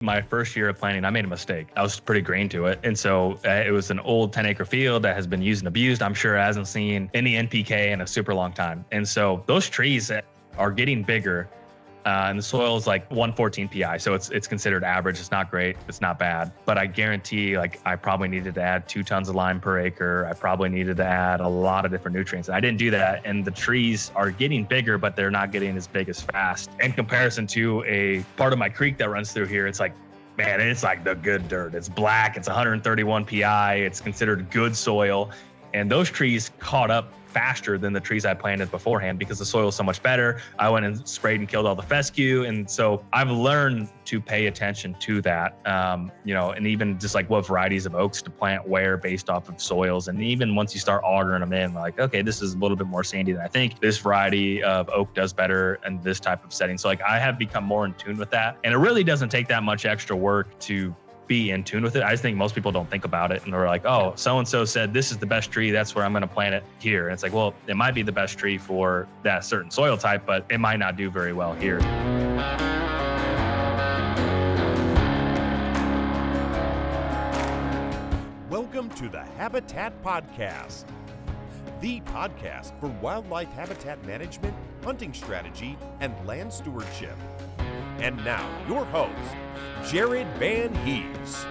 My first year of planting, I made a mistake. I was pretty green to it. And so it was an old 10-acre field that has been used and abused. I'm sure it hasn't seen any NPK in a super long time. And so those trees are getting bigger. And the soil is like 114 PI. So it's considered average. It's not great. It's not bad. But I guarantee I probably needed to add 2 tons of lime per acre. I probably needed to add a lot of different nutrients. I didn't do that. And the trees are getting bigger, but they're not getting as big as fast. In comparison to a part of my creek that runs through here, it's like, man, it's like the good dirt. It's black. It's 131 PI. It's considered good soil. And those trees caught up faster than the trees I planted beforehand because the soil is so much better. I went and sprayed and killed all the fescue. And so I've learned to pay attention to that, and even just like what varieties of oaks to plant where based off of soils. And even once you start augering them in, like, okay, this is a little bit more sandy than I think. This variety of oak does better in this type of setting. So like I have become more in tune with that. And it really doesn't take that much extra work to be in tune with it. I just think most people don't think about it and they're like, oh, so-and-so said this is the best tree, that's where I'm going to plant it here. And it's like, well, it might be the best tree for that certain soil type, but it might not do very well here. Welcome to the Habitat Podcast, the podcast for wildlife habitat management, hunting strategy, and land stewardship. And now, your host, Jared Van Hees.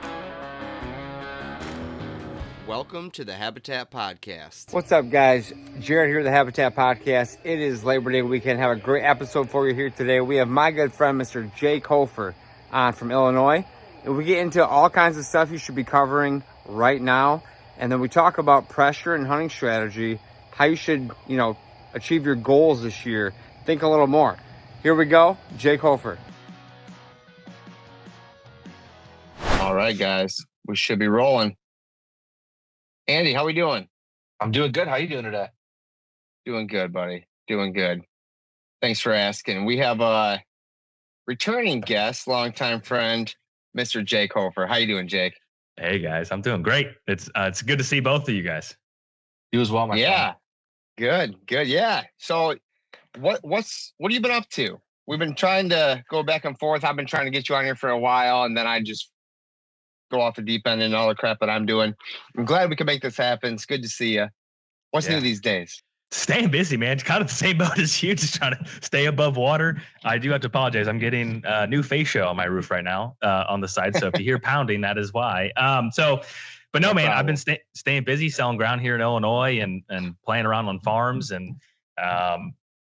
Welcome to the Habitat Podcast. What's up, guys? Jared here, the Habitat Podcast. It is Labor Day weekend. Have a great episode for you here today. We have my good friend, Mr. Jake Hofer, on from Illinois. And we get into all kinds of stuff you should be covering right now. And then we talk about pressure and hunting strategy, how you should, achieve your goals this year. Think a little more. Here we go, Jake Hofer. All right, guys, we should be rolling. Andy, how we doing? I'm doing good. How you doing today? Doing good, buddy. Doing good. Thanks for asking. We have a returning guest, longtime friend, Mr. Jake Hofer. How you doing, Jake? Hey guys, I'm doing great. It's good to see both of you guys. You as well, my friend. Good. Yeah. So what have you been up to? We've been trying to go back and forth. I've been trying to get you on here for a while, and then I just go off the deep end and all the crap that I'm doing. I'm glad we can make this happen. It's good to see you. What's new these days? Staying busy, man. It's kind of the same boat as you, just trying to stay above water. I do have to apologize. I'm getting a new fascia on my roof right now on the side. So if you hear pounding, that is why. But no, man, I've been staying busy selling ground here in Illinois and playing around on farms and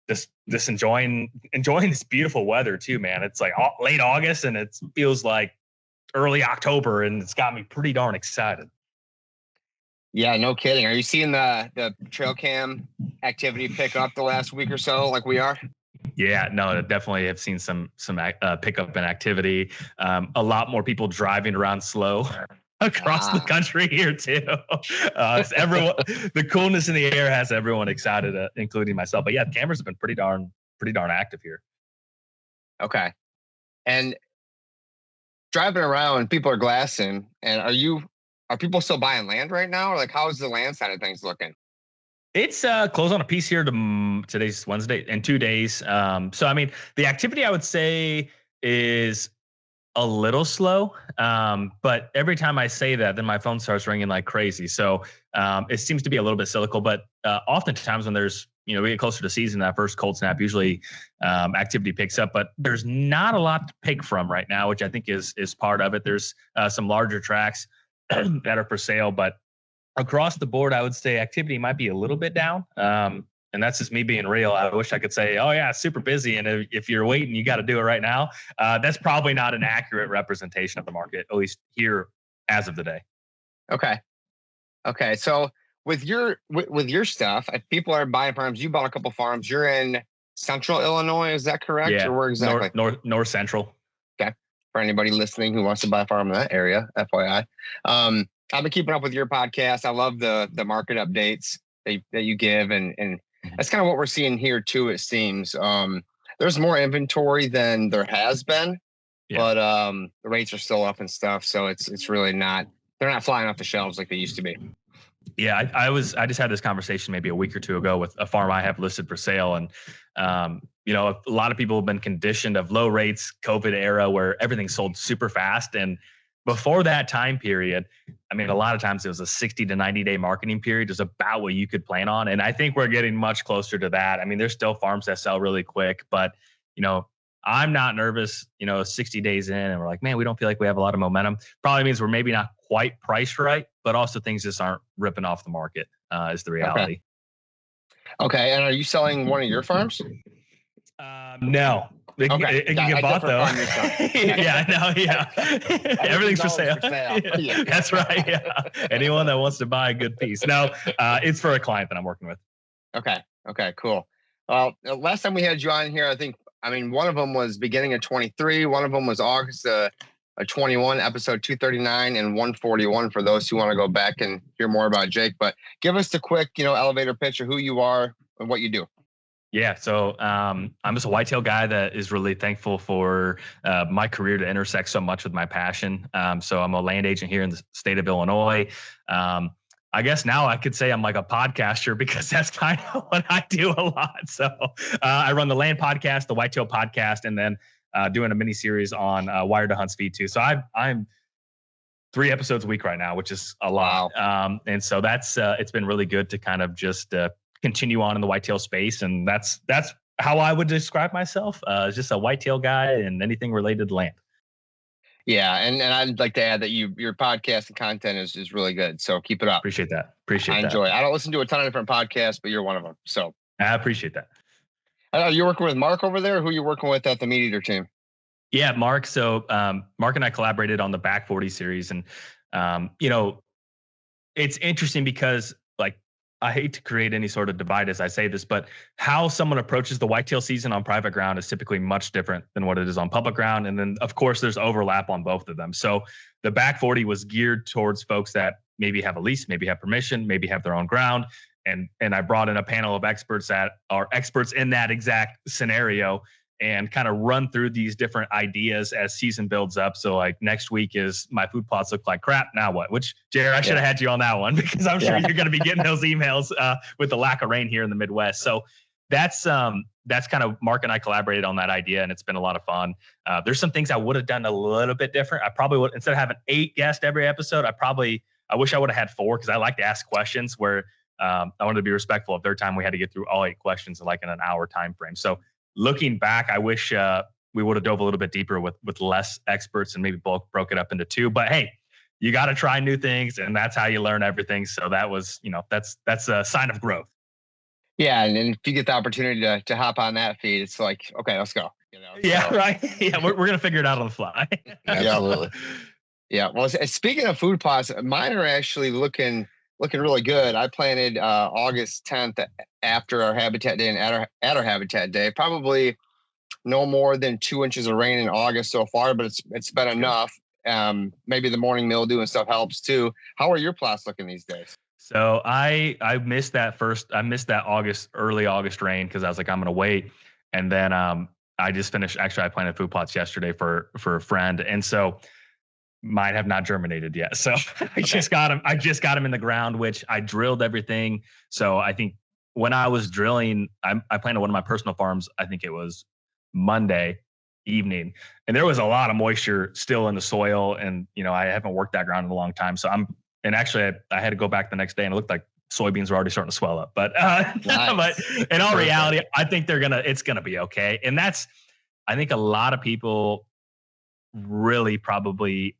just enjoying this beautiful weather too, man. It's like late August and it feels like early October, and it's got me pretty darn excited. Yeah, no kidding. Are you seeing the trail cam activity pick up the last week or so like we are? Yeah, no, definitely have seen some pickup in activity. A lot more people driving around slow across the country here too. Everyone, the coolness in the air has everyone excited, including myself. But yeah, the cameras have been pretty darn active here. Okay. And driving around, people are glassing. And are people still buying land right now? Or like, how's the land side of things looking? It's closed on a piece here today's Wednesday, in 2 days. So I mean, the activity I would say is a little slow. But every time I say that, then my phone starts ringing like crazy. So it seems to be a little bit cyclical, but oftentimes when there's, we get closer to season, that first cold snap, usually activity picks up, but there's not a lot to pick from right now, which I think is part of it. There's some larger tracks that are for sale, but across the board, I would say activity might be a little bit down. And that's just me being real. I wish I could say, oh yeah, super busy. And if you're waiting, you got to do it right now. That's probably not an accurate representation of the market, at least here as of the day. Okay. So with your stuff, if people are buying farms, you bought a couple farms. You're in Central Illinois, is that correct? Yeah, or where exactly? North Central. Okay. For anybody listening who wants to buy a farm in that area, FYI. I've been keeping up with your podcast. I love the market updates that you give, and that's kind of what we're seeing here too. It seems there's more inventory than there has been, but the rates are still up and stuff. So it's really not. They're not flying off the shelves like they used to be. Yeah, I just had this conversation maybe a week or two ago with a farm I have listed for sale. And, a lot of people have been conditioned of low rates, COVID era where everything sold super fast. And before that time period, I mean, a lot of times it was a 60 to 90 day marketing period is about what you could plan on. And I think we're getting much closer to that. I mean, there's still farms that sell really quick, but, I'm not nervous, 60 days in and we're like, man, we don't feel like we have a lot of momentum. Probably means we're maybe not quite priced right, but also things just aren't ripping off the market is the reality. Okay. And are you selling one of your farms? No. It can get bought though. Yeah, no, yeah. Everything's for sale. Yeah. That's right. Yeah. Anyone that wants to buy a good piece. No, it's for a client that I'm working with. Okay, cool. Well, last time we had you on here, one of them was beginning of 23. One of them was August 21, episode 239 and 141 for those who want to go back and hear more about Jake. But give us the quick, elevator pitch of who you are and what you do. Yeah, so I'm just a whitetail guy that is really thankful for my career to intersect so much with my passion. So I'm a land agent here in the state of Illinois. I guess now I could say I'm like a podcaster because that's kind of what I do a lot. So I run the Land Podcast, the Whitetail Podcast, and then doing a mini series on Wired to Hunt Speed too. So I'm 3 episodes a week right now, which is a lot. Wow. And so that's it's been really good to kind of just continue on in the whitetail space, and that's how I would describe myself. Just a whitetail guy and anything related to land. Yeah, and I'd like to add that your podcast and content is really good. So keep it up. Appreciate that. I enjoy it. I don't listen to a ton of different podcasts, but you're one of them. So I appreciate that. You're working with Mark over there. Who are you working with at the Meat Eater team? Yeah, Mark. So Mark and I collaborated on the Back 40 series, and it's interesting because I hate to create any sort of divide as I say this, but how someone approaches the whitetail season on private ground is typically much different than what it is on public ground. And then, of course, there's overlap on both of them. So the Back 40 was geared towards folks that maybe have a lease, maybe have permission, maybe have their own ground. And I brought in a panel of experts that are experts in that exact scenario and kind of run through these different ideas as season builds up. So like next week is my food plots look like crap. Now what? Which, Jared, I should have had you on that one because I'm sure you're going to be getting those emails with the lack of rain here in the Midwest. So that's kind of Mark and I collaborated on that idea, and it's been a lot of fun. There's some things I would have done a little bit different. I probably would, instead of having 8 guests every episode, I wish I would have had 4 because I like to ask questions where I wanted to be respectful of their time. We had to get through all 8 questions in like in an hour time frame. So looking back, I wish we would have dove a little bit deeper with less experts and maybe broke it up into 2. But hey, you got to try new things, and that's how you learn everything. So that was, that's a sign of growth. Yeah, and if you get the opportunity to hop on that feed, it's like, okay, let's go. Yeah, right. Yeah, we're gonna figure it out on the fly. Absolutely. Yeah. Well, speaking of food plots, mine are actually looking really good. I planted August 10th after our Habitat Day and at our Habitat Day. Probably no more than 2 inches of rain in August so far, but it's been enough. Maybe the morning mildew and stuff helps too. How are your plots looking these days? So I missed that early August rain because I was like, I'm gonna wait. And then I just finished. Actually, I planted food plots yesterday for a friend, and so mine have not germinated yet. So I just got them in the ground, which I drilled everything. So I think when I was drilling, I planted one of my personal farms. I think it was Monday evening, and there was a lot of moisture still in the soil. And, I haven't worked that ground in a long time. So actually I had to go back the next day and it looked like soybeans were already starting to swell up, but in all reality, I think it's going to be okay. And I think a lot of people really probably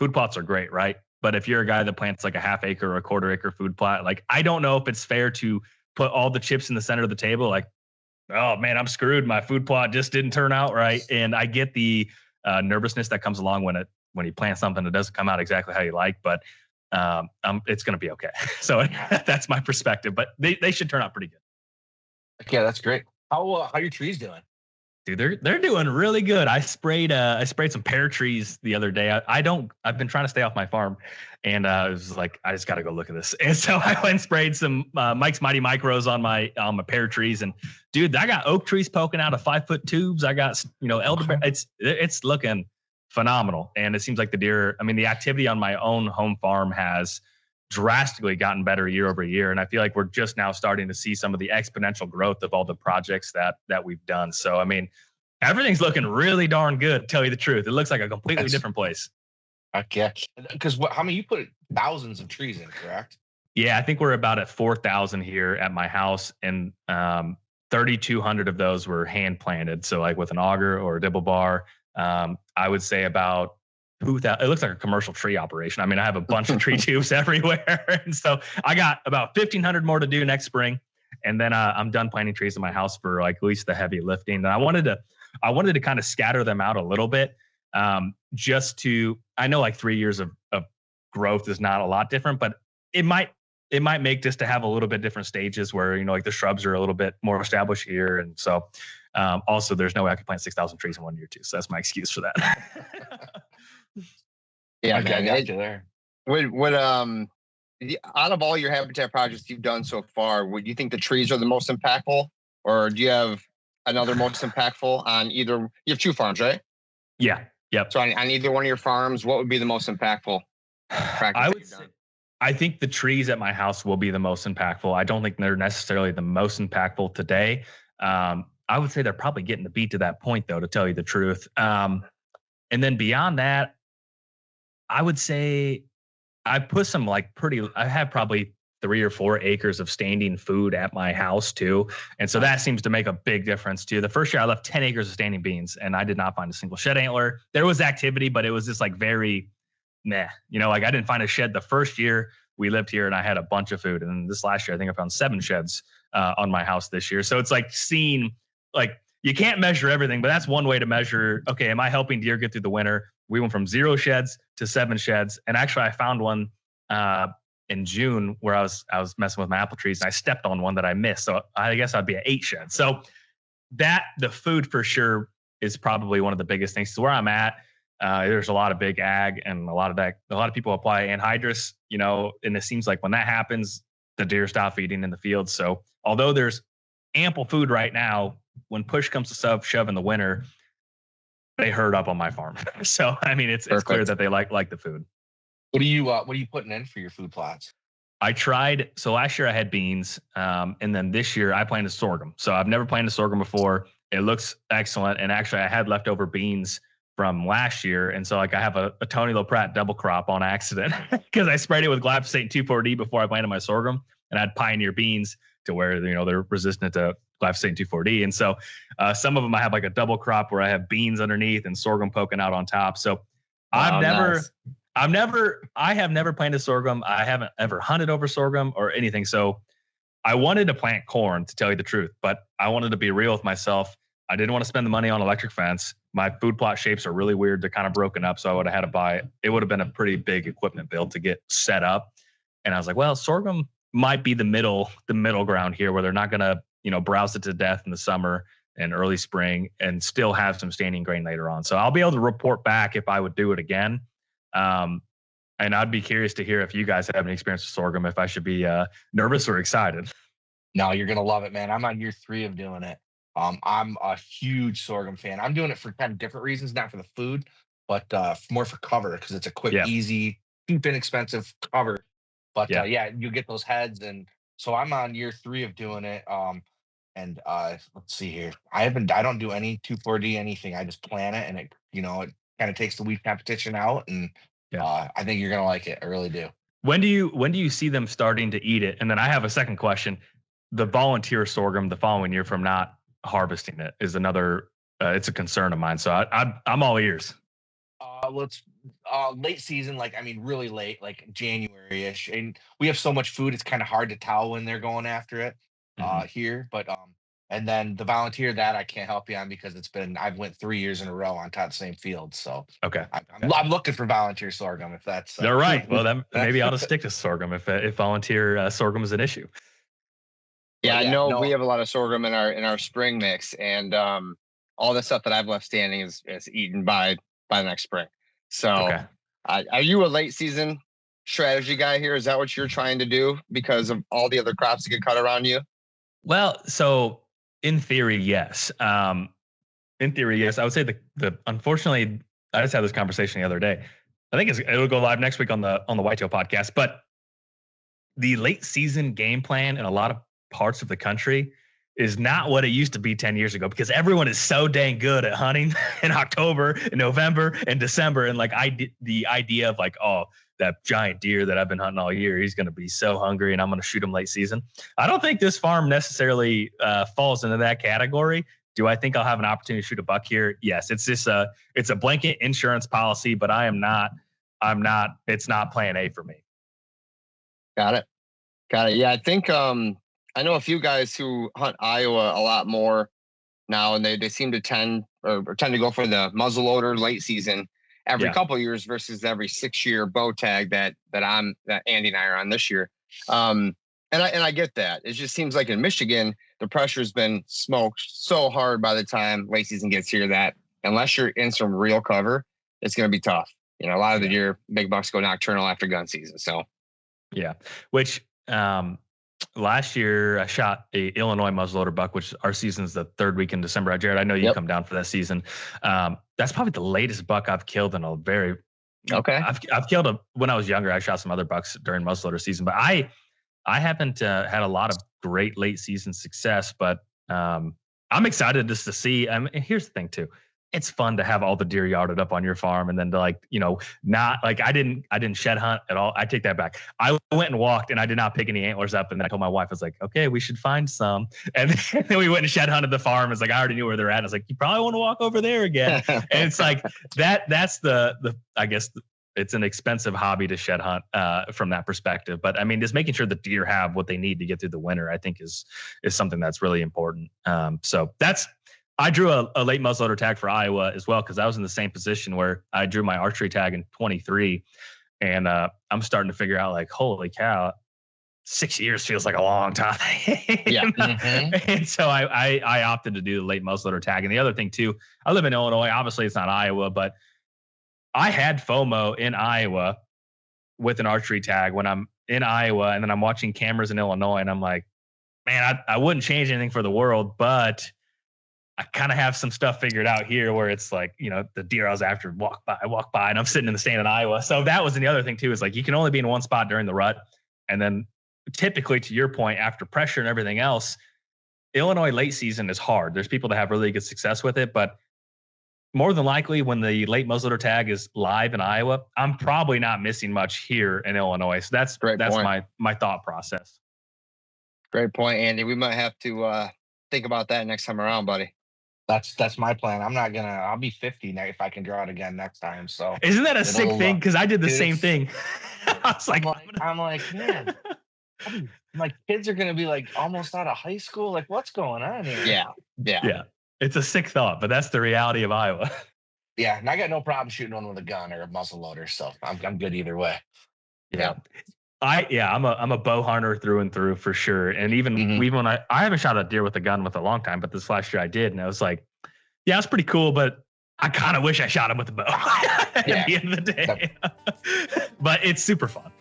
food plots are great, right? But if you're a guy that plants like a half acre or a quarter acre food plot, like I don't know if it's fair to put all the chips in the center of the table. Like, oh man, I'm screwed. My food plot just didn't turn out right. And I get the nervousness that comes along when you plant something that doesn't come out exactly how you like, but it's going to be okay. So that's my perspective, but they should turn out pretty good. Yeah, that's great. How are your trees doing? Dude, they're doing really good. I sprayed some pear trees the other day. I've been trying to stay off my farm, and I was like, I just got to go look at this. And so I went and sprayed some Mike's Mighty Micros on my pear trees, and dude, I got oak trees poking out of 5-foot tubes. I got elderberry. It's looking phenomenal, and it seems like the activity on my own home farm has drastically gotten better year over year. And I feel like we're just now starting to see some of the exponential growth of all the projects that we've done. So, I mean, everything's looking really darn good, to tell you the truth. It looks like a completely different place. Okay. Because how many, you put thousands of trees in, correct? Yeah, I think we're about at 4,000 here at my house, and 3,200 of those were hand planted. So like with an auger or a dibble bar, I would say about 2,000. It looks like a commercial tree operation. I mean, I have a bunch of tree tubes everywhere, and so I got about 1,500 more to do next spring, and then I'm done planting trees in my house for like at least the heavy lifting. And I wanted to kind of scatter them out a little bit, just to. I know like 3 years of growth is not a lot different, but it might make just to have a little bit different stages where, like the shrubs are a little bit more established here. And so also there's no way I could plant 6,000 trees in 1 year too. So that's my excuse for that. Yeah, I man. got you there. Out of all your habitat projects you've done so far, would you think the trees are the most impactful, or do you have another most impactful on either? You have 2 farms, right? Yeah. Yep. So on either one of your farms, what would be the most impactful practice? I think the trees at my house will be the most impactful. I don't think they're necessarily the most impactful today. I would say they're probably getting the beat to that point, though, to tell you the truth. And then beyond that, I would say I put some I have probably 3 or 4 acres of standing food at my house too. And so that seems to make a big difference too. The first year I left 10 acres of standing beans and I did not find a single shed antler. There was activity, but it was just like very meh. I didn't find a shed the first year we lived here, and I had a bunch of food. And then this last year, I think I found 7 sheds on my house this year. So it's like seeing, like, you can't measure everything, but that's one way to measure, okay, am I helping deer get through the winter? We went from 0 sheds to 7 sheds. And actually I found one in June where I was messing with my apple trees and I stepped on one that I missed. So I guess I'd be at 8 sheds. So the food for sure is probably one of the biggest things. So where I'm at, there's a lot of big ag and a lot of people apply anhydrous, and it seems like when that happens, the deer stop feeding in the field. So although there's ample food right now, when push comes to shove in the winter, they herd up on my farm. So, I mean, it's clear that they like the food. What are you putting in for your food plots? I tried. So last year I had beans. And then this year I planted sorghum. So I've never planted sorghum before. It looks excellent. And actually I had leftover beans from last year. And so I have a Tony LaPratt double crop on accident because I sprayed it with glyphosate and 2,4-D before I planted my sorghum, and I had Pioneer beans to where, they're resistant to glyphosate and 2,4-D. And so some of them I have like a double crop where I have beans underneath and sorghum poking out on top. So I have never planted sorghum. I haven't ever hunted over sorghum or anything. So I wanted to plant corn, to tell you the truth, but I wanted to be real with myself. I didn't want to spend the money on electric fence. My food plot shapes are really weird. They're kind of broken up. So I would have had to buy it. It would have been a pretty big equipment build to get set up. And I was like, well, sorghum might be the middle ground here where they're not going to, browse it to death in the summer and early spring and still have some standing grain later on. So I'll be able to report back if I would do it again. And I'd be curious to hear if you guys have any experience with sorghum, if I should be nervous or excited. No, you're going to love it, man. I'm on year 3 of doing it. I'm a huge sorghum fan. I'm doing it for kind of different reasons, not for the food, but more for cover, because it's a quick, easy, cheap, inexpensive cover. But you get those heads. And so I'm on year 3 of doing it. And let's see here. I don't do any 2,4-D anything. I just plant it, and it kind of takes the weed competition out. And I think you're going to like it. I really do. When do you see them starting to eat it? And then I have a second question. The volunteer sorghum the following year from not harvesting it is another, it's a concern of mine. So I'm all ears. Late season, really late, like January-ish. And we have so much food, it's kind of hard to tell when they're going after it here. But and then the volunteer, that I can't help you on because I've went 3 years in a row on top of the same field. So okay, I'm looking for volunteer sorghum if that's. They're right. Well, then maybe I'll just stick to sorghum if volunteer sorghum is an issue. Yeah, I know we have a lot of sorghum in our spring mix, and all the stuff that I've left standing is eaten by the next spring. So, are you a late season strategy guy here? Is that what you're trying to do because of all the other crops that get cut around you? Well, so in theory, yes. I would say the unfortunately, I just had this conversation the other day. I think it'll go live next week on the whitetail podcast, but the late season game plan in a lot of parts of the country is not what it used to be 10 years ago, because everyone is so dang good at hunting in October and November and December. And like the idea of like, oh, that giant deer that I've been hunting all year, he's going to be so hungry and I'm going to shoot him late season. I don't think this farm necessarily falls into that category. Do I think I'll have an opportunity to shoot a buck here? Yes. It's just it's a blanket insurance policy, but it's not plan A for me. Got it. Yeah. I think, I know a few guys who hunt Iowa a lot more now, and they seem to tend to go for the muzzleloader late season every couple of years versus every 6-year bow tag that Andy and I are on this year. And I get that. It just seems like in Michigan, the pressure's been smoked so hard by the time late season gets here that unless you're in some real cover, it's going to be tough. You know, a lot of the deer, big bucks go nocturnal after gun season. So, yeah, which, last year I shot a Illinois muzzleloader buck, which our season's the 3rd week in December. Jared, I know you come down for that season. That's probably the latest buck I've killed in a very, I've killed when I was younger. I shot some other bucks during muzzleloader season, but I haven't had a lot of great late season success, but I'm excited just to see. And here's the thing too. It's fun to have all the deer yarded up on your farm, and then to like, you know, not like I didn't shed hunt at all. I take that back. I went and walked and I did not pick any antlers up. And then I told my wife, I was like, okay, we should find some. And then we went and shed hunted the farm. It's like, I already knew where they're at. I was like, you probably want to walk over there again. And it's like, that's the I guess it's an expensive hobby to shed hunt from that perspective. But I mean, just making sure the deer have what they need to get through the winter, I think is something that's really important. So I drew a late muzzleloader tag for Iowa as well, because I was in the same position where I drew my archery tag in 23, and I'm starting to figure out like, holy cow, 6 years feels like a long time. Yeah. And so I opted to do the late muzzleloader tag. And the other thing too, I live in Illinois. Obviously, it's not Iowa, but I had FOMO in Iowa with an archery tag when I'm in Iowa, and then I'm watching cameras in Illinois, and I'm like, man, I wouldn't change anything for the world, but I kind of have some stuff figured out here where it's like, you know, the deer I was after walk by, and I'm sitting in the stand in Iowa. So that was the other thing too, is like, you can only be in one spot during the rut. And then typically, to your point, after pressure and everything else, Illinois late season is hard. There's people that have really good success with it, but more than likely when the late muzzleloader tag is live in Iowa, I'm probably not missing much here in Illinois. So that's my thought process. Great point, Andy. We might have to think about that next time around, buddy. That's my plan. I'll be 50 now if I can draw it again next time. So isn't that a sick thing? Because I did the same thing. I was like, I'm like, man, my kids are gonna be like almost out of high school. Like, what's going on here? Yeah. It's a sick thought, but that's the reality of Iowa. Yeah, and I got no problem shooting one with a gun or a muzzle loader, so I'm good either way. Yeah. I'm a bow hunter through and through for sure. And even when I haven't shot a deer with a gun with a long time, but this last year I did, and I was like, yeah, it's pretty cool, but I kind of wish I shot him with a bow at the end of the day. But it's super fun.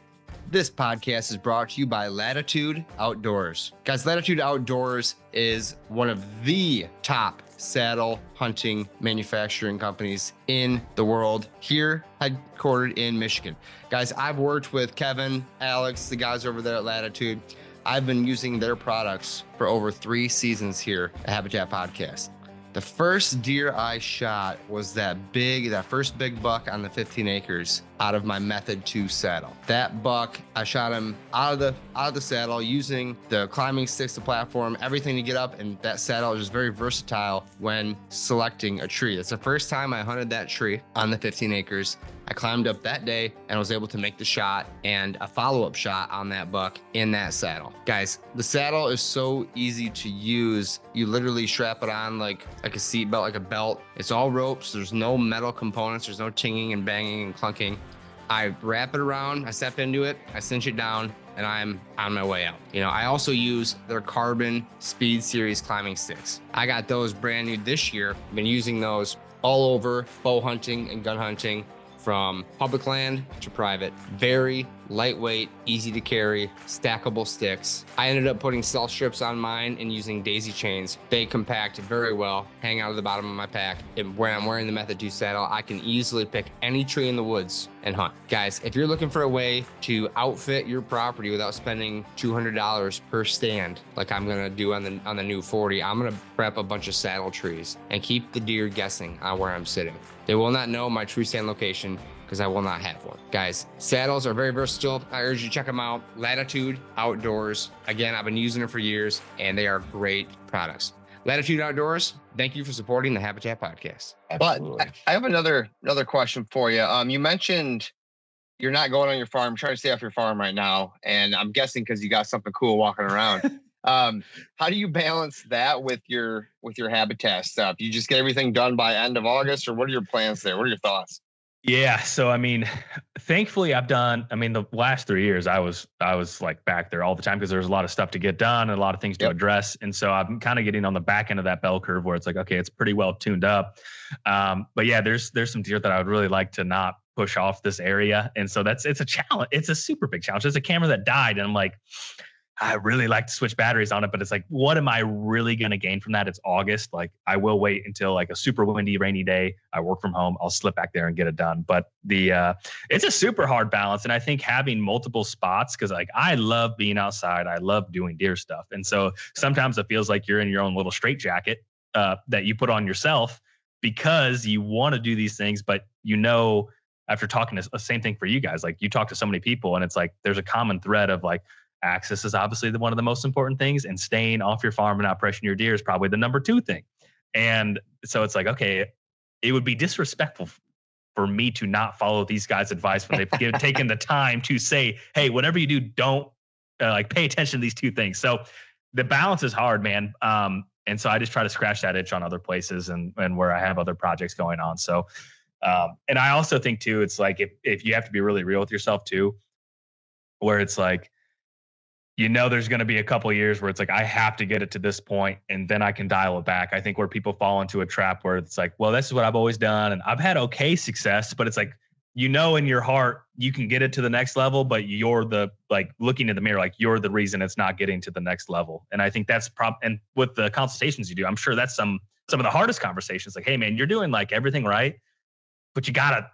This podcast is brought to you by Latitude Outdoors. Guys, Latitude Outdoors is one of the top saddle hunting manufacturing companies in the world, here headquartered in Michigan. Guys, I've worked with Kevin, Alex, the guys over there at Latitude. I've been using their products for over 3 seasons here at Habitat Podcast. The first deer I shot was that first big buck on the 15 acres out of my Method 2 saddle. That buck, I shot him out of the saddle using the climbing sticks, the platform, everything to get up, and that saddle is just very versatile when selecting a tree. It's the first time I hunted that tree on the 15 acres. I climbed up that day and was able to make the shot and a follow-up shot on that buck in that saddle. Guys, the saddle is so easy to use. You literally strap it on like a seat belt, like a belt. It's all ropes. There's no metal components. There's no tinging and banging and clunking. I wrap it around, I step into it, I cinch it down, and I'm on my way out. You know, I also use their carbon Speed Series climbing sticks. I got those brand new this year. I've been using those all over bow hunting and gun hunting, from public land to private. Very, lightweight, easy to carry, stackable sticks. I ended up putting cell strips on mine and using daisy chains. They compact very well, hang out of the bottom of my pack. And when I'm wearing the Method 2 saddle, I can easily pick any tree in the woods and hunt. Guys, if you're looking for a way to outfit your property without spending $200 per stand, like I'm gonna do on the new 40, I'm gonna prep a bunch of saddle trees and keep the deer guessing on where I'm sitting. They will not know my true stand location because I will not have one. Guys, saddles are very versatile. I urge you to check them out. Latitude Outdoors. Again, I've been using them for years and they are great products. Latitude Outdoors, thank you for supporting the Habitat Podcast. Absolutely. But I have another question for you. You mentioned you're not going on your farm, trying to stay off your farm right now. And I'm guessing because you got something cool walking around. How do you balance that with your habitat stuff? You just get everything done by end of August, or what are your plans there? What are your thoughts? Yeah. So, I mean, thankfully the last 3 years I was like back there all the time because there's a lot of stuff to get done and a lot of things to address. And so I'm kind of getting on the back end of that bell curve where it's like, okay, it's pretty well tuned up. But yeah, there's some deer that I would really like to not push off this area. And so it's a challenge. It's a super big challenge. There's a camera that died and I'm like, I really like to switch batteries on it, but it's like, what am I really going to gain from that? It's August. Like I will wait until like a super windy, rainy day. I work from home. I'll slip back there and get it done. But it's a super hard balance. And I think having multiple spots, cause like I love being outside. I love doing deer stuff. And so sometimes it feels like you're in your own little straitjacket that you put on yourself because you want to do these things, but after talking to the same thing for you guys, like you talk to so many people and it's like, there's a common thread of like, access is obviously one of the most important things, and staying off your farm and not pressuring your deer is probably the number 2 thing. And so it's like, okay, it would be disrespectful for me to not follow these guys' advice when they've taken the time to say, hey, whatever you do, don't pay attention to these 2 things. So the balance is hard, man. And so I just try to scratch that itch on other places and where I have other projects going on. So, and I also think too, it's like, if you have to be really real with yourself too, where it's like, there's going to be a couple of years where it's like, I have to get it to this point and then I can dial it back. I think where people fall into a trap where it's like, well, this is what I've always done. And I've had okay success, but it's like, in your heart, you can get it to the next level, but you're looking in the mirror, like you're the reason it's not getting to the next level. And I think that's and with the consultations you do, I'm sure that's some of the hardest conversations. Like, hey man, you're doing like everything right, but you gotta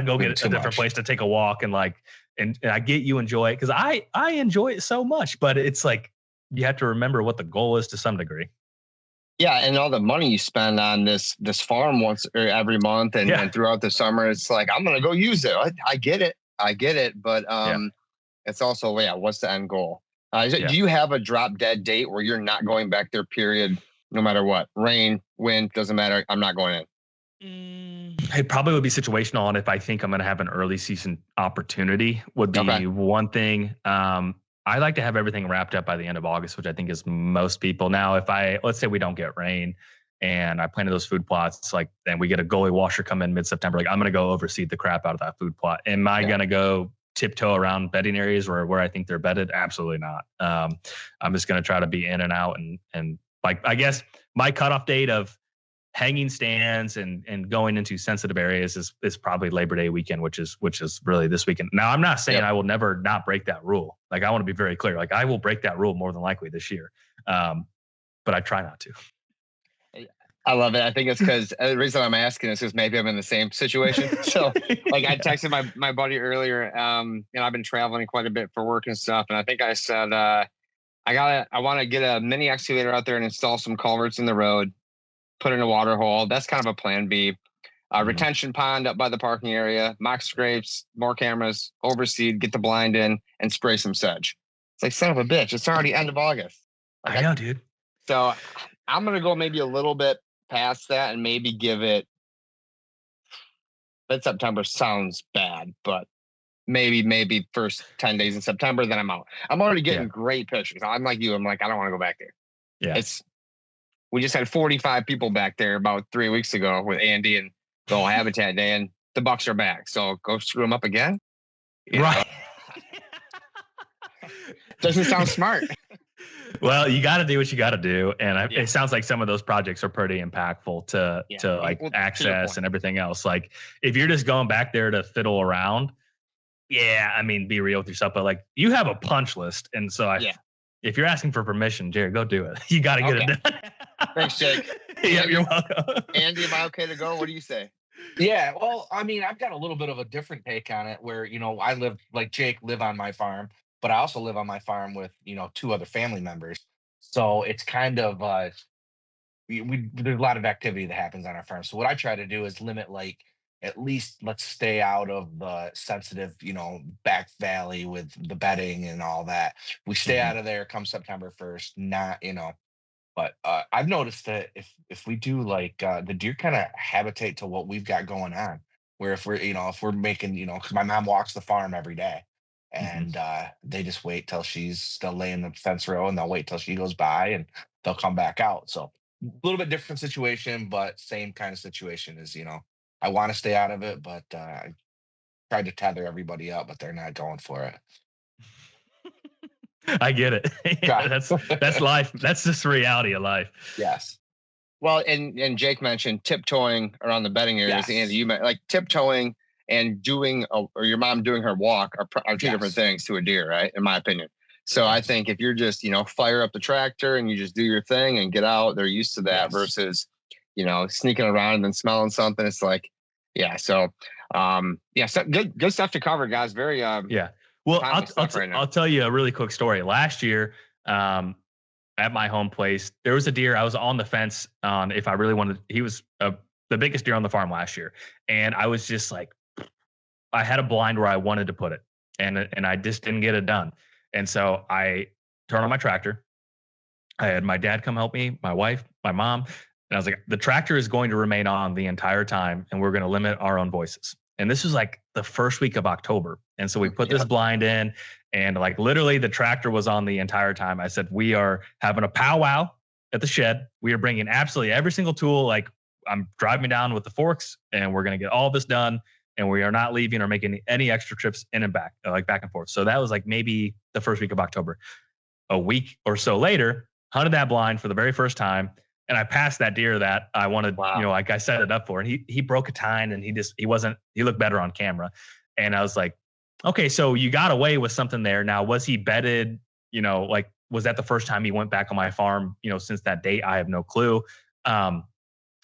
go get a different place to take a walk and I get you enjoy it because I enjoy it so much, but it's like you have to remember what the goal is to some degree. Yeah, and all the money you spend on this farm once or every month and throughout the summer, it's like I'm gonna go use it. I get it, but it's also what's the end goal? Do you have a drop dead date where you're not going back there? Period. No matter what, rain, wind, doesn't matter. I'm not going in. It probably would be situational, and if I think I'm going to have an early season opportunity would be one thing. I like to have everything wrapped up by the end of August, which I think is most people. Now, let's say we don't get rain and I planted those food plots, then we get a gully washer come in mid-September, I'm going to go overseed the crap out of that food plot. Am I going to go tiptoe around bedding areas where I think they're bedded? Absolutely not. I'm just going to try to be in and out and I guess my cutoff date of hanging stands and going into sensitive areas is probably Labor Day weekend, which is really this weekend. Now, I'm not saying I will never not break that rule. I want to be very clear. I will break that rule more than likely this year. But I try not to. I love it. I think it's because the reason I'm asking is because maybe I'm in the same situation. So I texted my buddy earlier, I've been traveling quite a bit for work and stuff. And I think I said, I want to get a mini excavator out there and install some culverts in the road, put in a water hole. That's kind of a plan B. Retention pond up by the parking area, mock scrapes, more cameras, overseed, get the blind in, and spray some sedge. It's like, son of a bitch, it's already end of August. I know, dude. So I'm going to go maybe a little bit past that and maybe give it, mid-September sounds bad, but maybe first 10 days in September, then I'm out. I'm already getting great pictures. I'm like you. I'm like, I don't want to go back there. Yeah. We just had 45 people back there about 3 weeks ago with Andy and the whole Habitat Day, and the Bucks are back. So go screw them up again. Right. Doesn't sound smart. Well, you got to do what you got to do. And it sounds like some of those projects are pretty impactful to access and everything else. If you're just going back there to fiddle around, Yeah, I mean, be real with yourself, but like you have a punch list, and so if you're asking for permission, Jared, go do it. You got to get it done. Thanks, Jake. Yeah, you're welcome. Andy, am I okay to go? What do you say? Yeah, well, I mean, I've got a little bit of a different take on it where, I live like Jake, live on my farm, but I also live on my farm with, two other family members. So it's kind of there's a lot of activity that happens on our farm. So what I try to do is limit, like, at least let's stay out of the sensitive, back valley with the bedding and all that. We stay out of there come September 1st, not, but I've noticed that if we do, like, the deer kind of habitate to what we've got going on. Where if we're making, because my mom walks the farm every day, and they just wait till she's still laying the fence row, and they'll wait till she goes by, and they'll come back out. So a little bit different situation, but same kind of situation is, I want to stay out of it, but I tried to tether everybody up, but they're not going for it. I get it. Yeah, that's life. That's just the reality of life. Yes. Well, and Jake mentioned tiptoeing around the bedding areas. Yes. And you meant like tiptoeing and or your mom doing her walk are two different things to a deer, right? In my opinion. So I think if you're just, fire up the tractor and you just do your thing and get out, they're used to that versus, sneaking around and then smelling something. It's like, So, so good stuff to cover, guys. Very, Well, I'll tell you a really quick story. Last year, at my home place, there was a deer. I was on the fence on if I really wanted. He was the biggest deer on the farm last year, and I was just like, I had a blind where I wanted to put it, and I just didn't get it done. And so I turned on my tractor. I had my dad come help me, my wife, my mom, and I was like, the tractor is going to remain on the entire time, and we're going to limit our own voices. And this was like the first week of October. And so we put this blind in, and like literally the tractor was on the entire time. I said, we are having a powwow at the shed. We are bringing absolutely every single tool. Like, I'm driving down with the forks, and we're going to get all this done. And we are not leaving or making any extra trips in and back, like back and forth. So that was like maybe the first week of October. A week or so later, hunted that blind for the very first time. And I passed that deer that I wanted, like I set it up for. And he broke a tine, and he looked better on camera. And I was like, okay, so you got away with something there. Now, was he bedded, like, was that the first time he went back on my farm, since that date? I have no clue.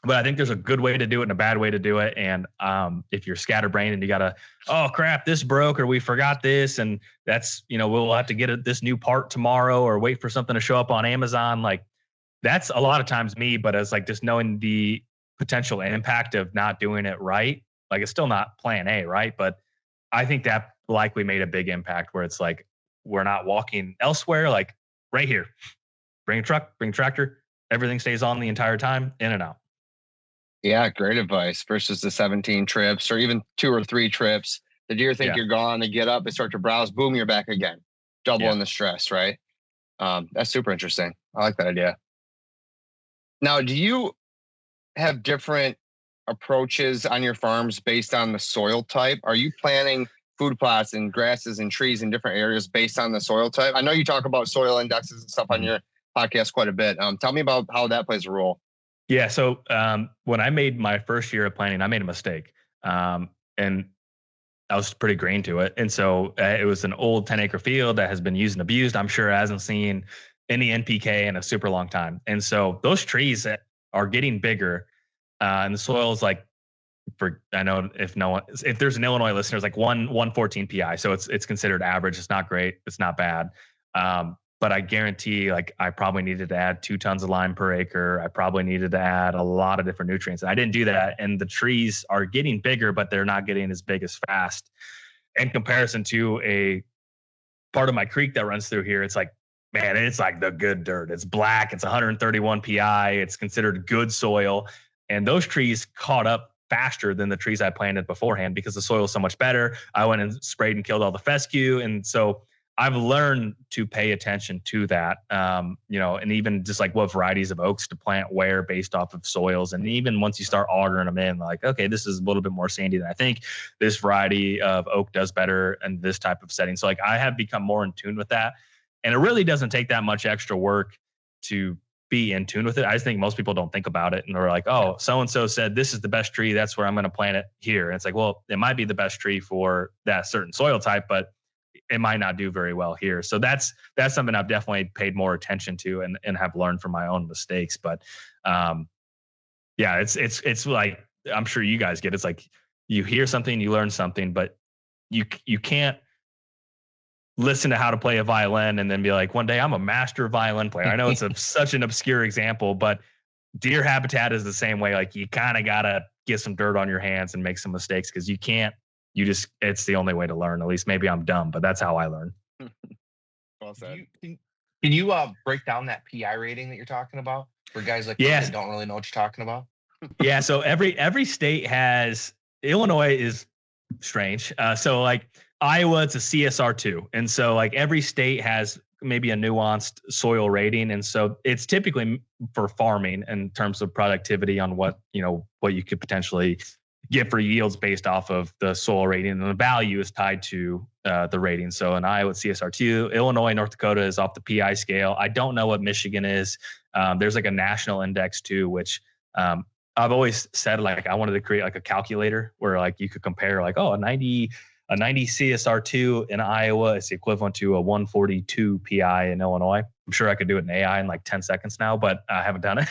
But I think there's a good way to do it and a bad way to do it. And if you're scatterbrained and you got to, oh, crap, this broke, or we forgot this, and that's, we'll have to get this new part tomorrow, or wait for something to show up on Amazon. Like, that's a lot of times me, but it's like just knowing the potential impact of not doing it right. Like, it's still not plan A, right? But I think that likely made a big impact where it's like, we're not walking elsewhere, like right here. Bring a truck, bring a tractor, everything stays on the entire time, in and out. Yeah, great advice versus the 17 trips or even 2 or 3 trips. The deer think you're gone, they get up, they start to browse, boom, you're back again. Doubling the stress, right? That's super interesting. I like that idea. Now, do you have different approaches on your farms based on the soil type? Are you planting food plots and grasses and trees in different areas based on the soil type? I know you talk about soil indexes and stuff on your podcast quite a bit. Tell me about how that plays a role. Yeah. So when I made my first year of planting, I made a mistake. And I was pretty green to it. And so it was an old 10-acre field that has been used and abused. I'm sure it hasn't seen any NPK in a super long time. And so those trees are getting bigger. And the soil is like, I know if there's an Illinois listener, it's like 114 PI. So it's considered average. It's not great. It's not bad. But I guarantee, like, I probably needed to add 2 tons of lime per acre. I probably needed to add a lot of different nutrients. And I didn't do that. And the trees are getting bigger, but they're not getting as big as fast. In comparison to a part of my creek that runs through here, it's like, man, it's like the good dirt. It's black. It's 131 PI. It's considered good soil. And those trees caught up faster than the trees I planted beforehand because the soil is so much better. I went and sprayed and killed all the fescue. And so I've learned to pay attention to that, and even just like what varieties of oaks to plant where based off of soils. And even once you start augering them in, like, okay, this is a little bit more sandy than I think. This variety of oak does better in this type of setting. So like I have become more in tune with that. And it really doesn't take that much extra work to be in tune with it. I just think most people don't think about it and they're like, oh, so-and-so said this is the best tree. That's where I'm going to plant it here. And it's like, well, it might be the best tree for that certain soil type, but it might not do very well here. So that's something I've definitely paid more attention to and have learned from my own mistakes. But it's like, I'm sure you guys get, it's like you hear something, you learn something, but you can't listen to how to play a violin and then be like, one day I'm a master violin player. I know it's such an obscure example, but deer habitat is the same way. Like you kind of got to get some dirt on your hands and make some mistakes because it's the only way to learn. At least maybe I'm dumb, but that's how I learn. Well said. Can you break down that PI rating that you're talking about for guys like that don't really know what you're talking about? Yeah. So every state has, Illinois is strange. So like Iowa, it's a CSR2. And so like every state has maybe a nuanced soil rating. And so it's typically for farming in terms of productivity on what you could potentially get for yields based off of the soil rating, and the value is tied to the rating. So in Iowa, it's CSR2, Illinois, North Dakota is off the PI scale. I don't know what Michigan is. There's like a national index too, which I've always said like I wanted to create like a calculator where like you could compare like, a 90 CSR2 in Iowa is equivalent to a 142 PI in Illinois. I'm sure I could do it in AI in like 10 seconds now, but I haven't done it.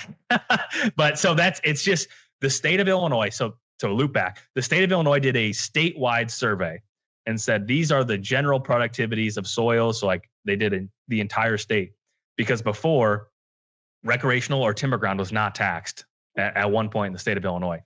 But so it's just the state of Illinois. So to loop back, the state of Illinois did a statewide survey and said, these are the general productivities of soil. So like they did the entire state, because before recreational or timber ground was not taxed at one point in the state of Illinois.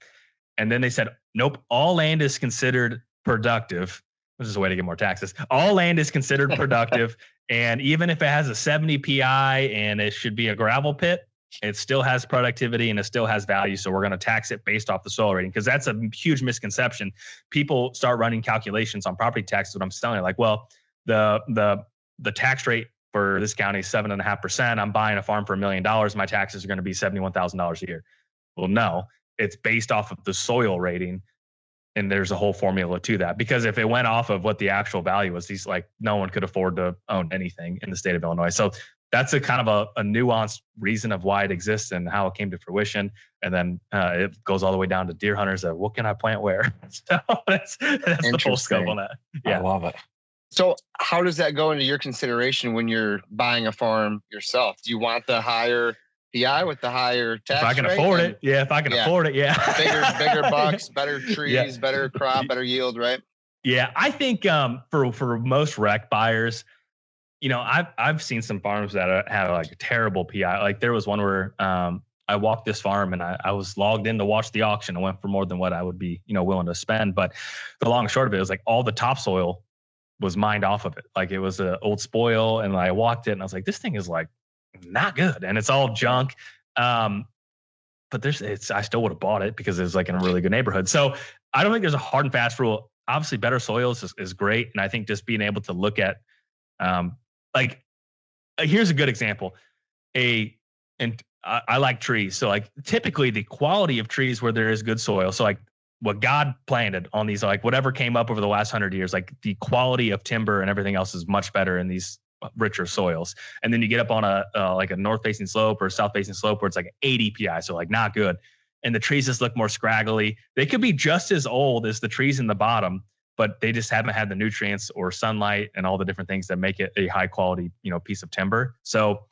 And then they said, nope, all land is considered productive. This is a way to get more taxes. All land is considered productive. And even if it has a 70 PI and it should be a gravel pit, it still has productivity and it still has value. So we're going to tax it based off the soil rating, because that's a huge misconception. People start running calculations on property taxes. What I'm telling you, like, well, the tax rate for this county is 7.5%. I'm buying a farm for $1 million. My taxes are going to be $71,000 a year. Well, no, it's based off of the soil rating. And there's a whole formula to that, because if it went off of what the actual value was, no one could afford to own anything in the state of Illinois. So that's a kind of a nuanced reason of why it exists and how it came to fruition. And then it goes all the way down to deer hunters that what can I plant where? So that's the full scope on that. Yeah. I love it. So how does that go into your consideration when you're buying a farm yourself? Do you want the higher PI with the higher tax rate? If I can afford it. Yeah. If I can afford it. Yeah. Bigger bucks, better trees, better crop, better yield, right? Yeah. I think for most rec buyers, I've seen some farms that have like a terrible PI. Like there was one where I walked this farm and I was logged in to watch the auction. I went for more than what I would be, willing to spend. But the long and short of it was like all the topsoil was mined off of it. Like it was an old spoil, and I walked it and I was like, this thing is like not good, and it's all junk. But I still would have bought it because it was like in a really good neighborhood. So I don't think there's a hard and fast rule. Obviously, better soils is great, and I think just being able to look at here's a good example. I like trees. So like typically the quality of trees where there is good soil. So like what God planted on these, like whatever came up over the last 100 years, like the quality of timber and everything else is much better in these richer soils. And then you get up on a north facing slope or south facing slope where it's like 80 PI. So like not good. And the trees just look more scraggly. They could be just as old as the trees in the bottom, but they just haven't had the nutrients or sunlight and all the different things that make it a high quality, piece of timber. So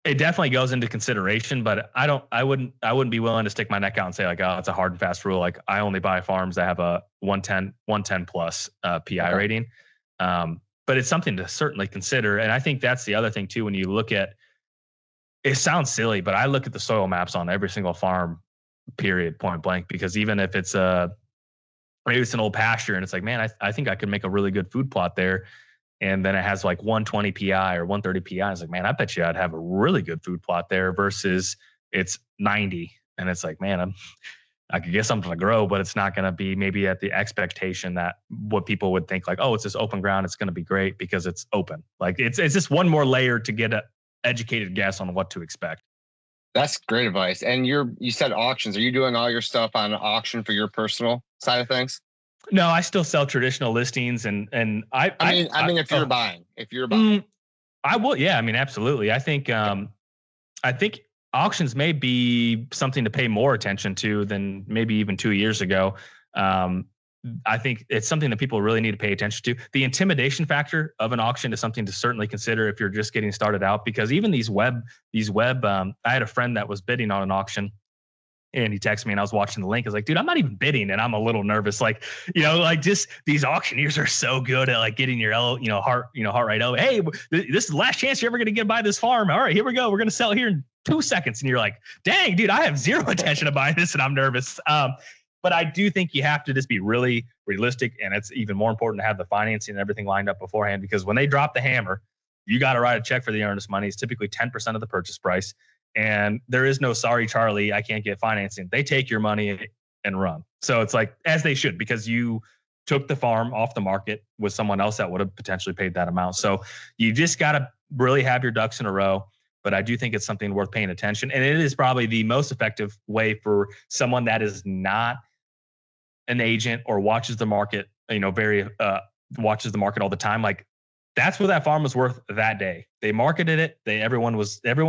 it definitely goes into consideration, but I wouldn't be willing to stick my neck out and say like, oh, it's a hard and fast rule. Like I only buy farms that have a 110 plus PI rating. But it's something to certainly consider. And I think that's the other thing too, when you look at, it sounds silly, but I look at the soil maps on every single farm, period, point blank, because even if it's maybe it's an old pasture and it's like, man, I think I could make a really good food plot there. And then it has like 120 PI or 130 PI. It's like, man, I bet you I'd have a really good food plot there versus it's 90. And it's like, man, I could get something to grow, but it's not going to be maybe at the expectation that what people would think like, oh, it's this open ground. It's going to be great because it's open. Like it's just one more layer to get an educated guess on what to expect. That's great advice. And you said auctions. Are you doing all your stuff on auction for your personal side of things? No, I still sell traditional listings, and I mean, if you're buying, I will. Yeah, I mean, absolutely. I think I think auctions may be something to pay more attention to than maybe even 2 years ago. I think it's something that people really need to pay attention to. The intimidation factor of an auction is something to certainly consider if you're just getting started out, because even these web, I had a friend that was bidding on an auction, and he texted me and I was watching the link. I was like, dude, I'm not even bidding and I'm a little nervous. Like, like just these auctioneers are so good at like getting your, heart rate over. Hey, this is the last chance you're ever going to buy this farm. All right, here we go. We're going to sell it here in 2 seconds. And you're like, dang, dude, I have zero intention of buying this and I'm nervous. But I do think you have to just be really realistic. And it's even more important to have the financing and everything lined up beforehand, because when they drop the hammer, you got to write a check for the earnest money. It's typically 10% of the purchase price. And there is no sorry, Charlie, I can't get financing. They take your money and run. So it's like, as they should, because you took the farm off the market with someone else that would have potentially paid that amount. So you just got to really have your ducks in a row. But I do think it's something worth paying attention. And it is probably the most effective way for someone that is not an agent or watches the market, watches the market all the time. Like, that's what that farm was worth that day. They marketed it. Everyone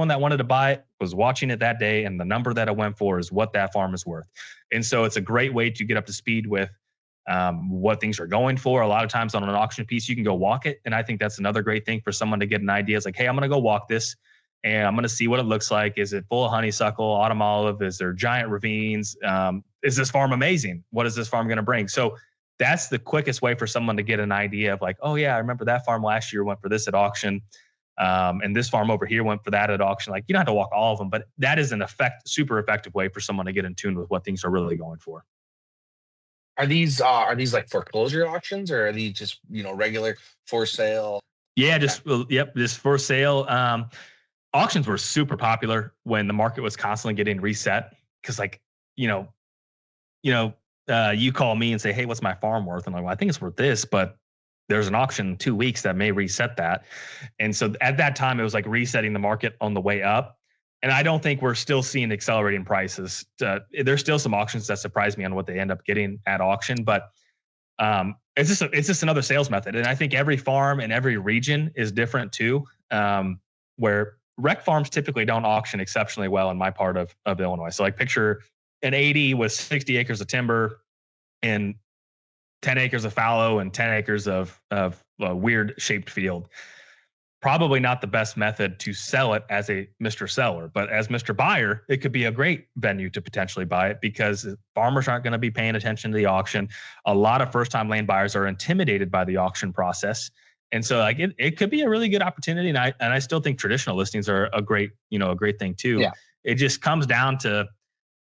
that wanted to buy it was watching it that day. And the number that it went for is what that farm is worth. And so it's a great way to get up to speed with what things are going for. A lot of times on an auction piece, you can go walk it. And I think that's another great thing for someone to get an idea. It's like, hey, I'm going to go walk this and I'm going to see what it looks like. Is it full of honeysuckle, autumn olive? Is there giant ravines? Is this farm amazing? What is this farm going to bring? So that's the quickest way for someone to get an idea of like, oh yeah, I remember that farm last year went for this at auction. And this farm over here went for that at auction. Like, you don't have to walk all of them, but that is super effective way for someone to get in tune with what things are really going for. Are these like foreclosure auctions, or are these just, regular for sale? Yeah, just for sale. Auctions were super popular when the market was constantly getting reset. Cause like, you call me and say, hey, what's my farm worth? And I'm like, well, I think it's worth this, but there's an auction in 2 weeks that may reset that. And so at that time, it was like resetting the market on the way up. And I don't think we're still seeing accelerating prices. There's still some auctions that surprise me on what they end up getting at auction, but it's just another sales method. And I think every farm and every region is different too, where rec farms typically don't auction exceptionally well in my part of Illinois. So like picture an 80 with 60 acres of timber and 10 acres of fallow and 10 acres of a weird shaped field. Probably not the best method to sell it as a Mr. Seller, but as Mr. Buyer, it could be a great venue to potentially buy it, because farmers aren't going to be paying attention to the auction. A lot of first-time land buyers are intimidated by the auction process. And so like it could be a really good opportunity. And I still think traditional listings are a great thing too. Yeah. It just comes down to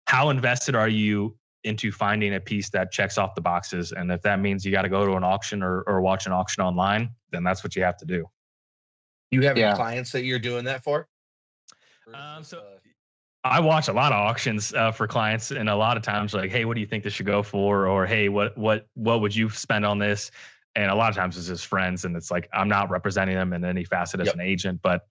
how invested are you into finding a piece that checks off the boxes. And if that means you got to go to an auction or watch an auction online, then that's what you have to do. You have any clients that you're doing that for? I watch a lot of auctions for clients, and a lot of times like, hey, what do you think this should go for? Or, hey, what would you spend on this? And a lot of times it's just friends, and it's like, I'm not representing them in any facet as an agent, but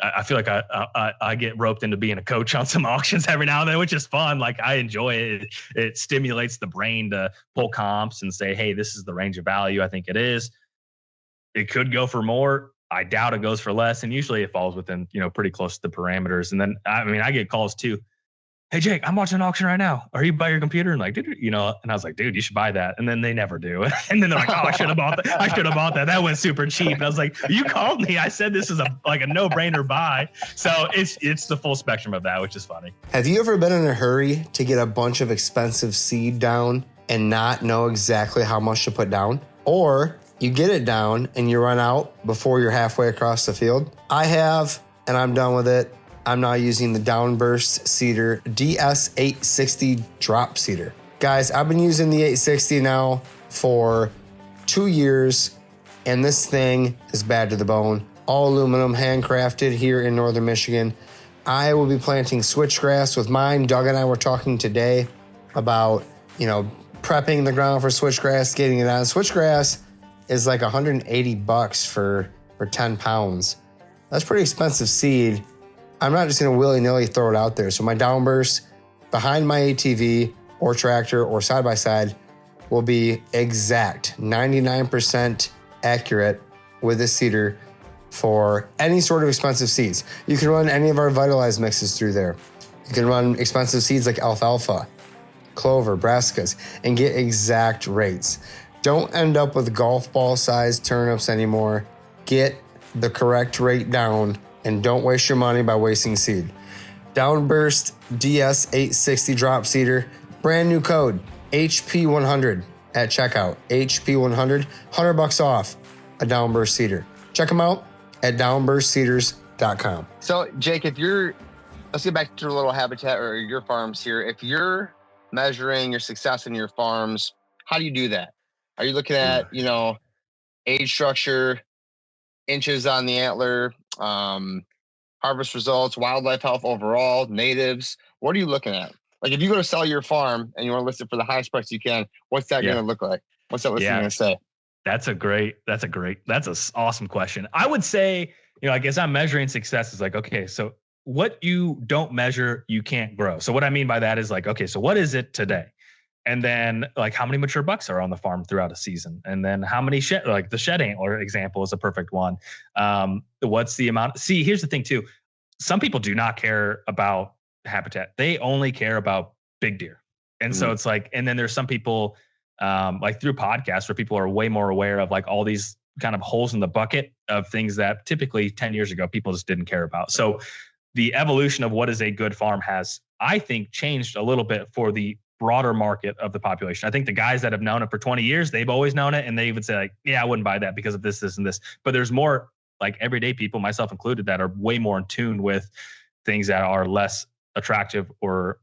I feel like I get roped into being a coach on some auctions every now and then, which is fun. Like, I enjoy it. It stimulates the brain to pull comps and say, hey, this is the range of value I think it is. It could go for more. I doubt it goes for less. And usually it falls within, pretty close to the parameters. And then, I get calls too. Hey, Jake, I'm watching an auction right now. Are you by your computer? And like, and I was like, dude, you should buy that. And then they never do. And then they're like, oh, I should have bought that. I should have bought that. That went super cheap. And I was like, you called me. I said this is a no-brainer buy. So it's the full spectrum of that, which is funny. Have you ever been in a hurry to get a bunch of expensive seed down and not know exactly how much to put down? Or you get it down and you run out before you're halfway across the field? I have, and I'm done with it. I'm now using the Downburst Seeder DS860 drop seeder. Guys, I've been using the 860 now for 2 years, and this thing is bad to the bone. All aluminum, handcrafted here in Northern Michigan. I will be planting switchgrass with mine. Doug and I were talking today about, prepping the ground for switchgrass, getting it on. Switchgrass is like $180 for 10 pounds. That's pretty expensive seed. I'm not just going to willy-nilly throw it out there. So my Downburst behind my ATV or tractor or side-by-side will be exact, 99% accurate with this seeder. for any sort of expensive seeds. You can run any of our Vitalize mixes through there. You can run expensive seeds like alfalfa, clover, brassicas, and get exact rates. Don't end up with golf ball sized turnips anymore. Get the correct rate down and don't waste your money by wasting seed. Downburst DS860 drop seeder, brand new code HP100 at checkout. HP100, $100 off a Downburst seeder. Check them out at downburstseeders.com. So, Jake, let's get back to a little habitat or your farms here. If you're measuring your success in your farms, how do you do that? Are you looking at, age structure, inches on the antler, harvest results, wildlife health overall, natives? What are you looking at? Like if you go to sell your farm and you want to list it for the highest price you can, what's that going to look like? What's that listing going to say? That's an awesome question. I would say, like as I'm measuring success is like, okay, so what you don't measure, you can't grow. So what I mean by that is like, okay, so what is it today? And then like how many mature bucks are on the farm throughout a season? And then how many like the shed antler example is a perfect one. What's the amount? See, here's the thing too. Some people do not care about habitat. They only care about big deer. And so it's like, and then there's some people like through podcasts where people are way more aware of like all these kind of holes in the bucket of things that typically 10 years ago, people just didn't care about. So the evolution of what is a good farm has, I think, changed a little bit for the broader market of the population. I think the guys that have known it for 20 years, they've always known it. And they would say like, yeah, I wouldn't buy that because of this, this, and this. But there's more like everyday people, myself included, that are way more in tune with things that are less attractive or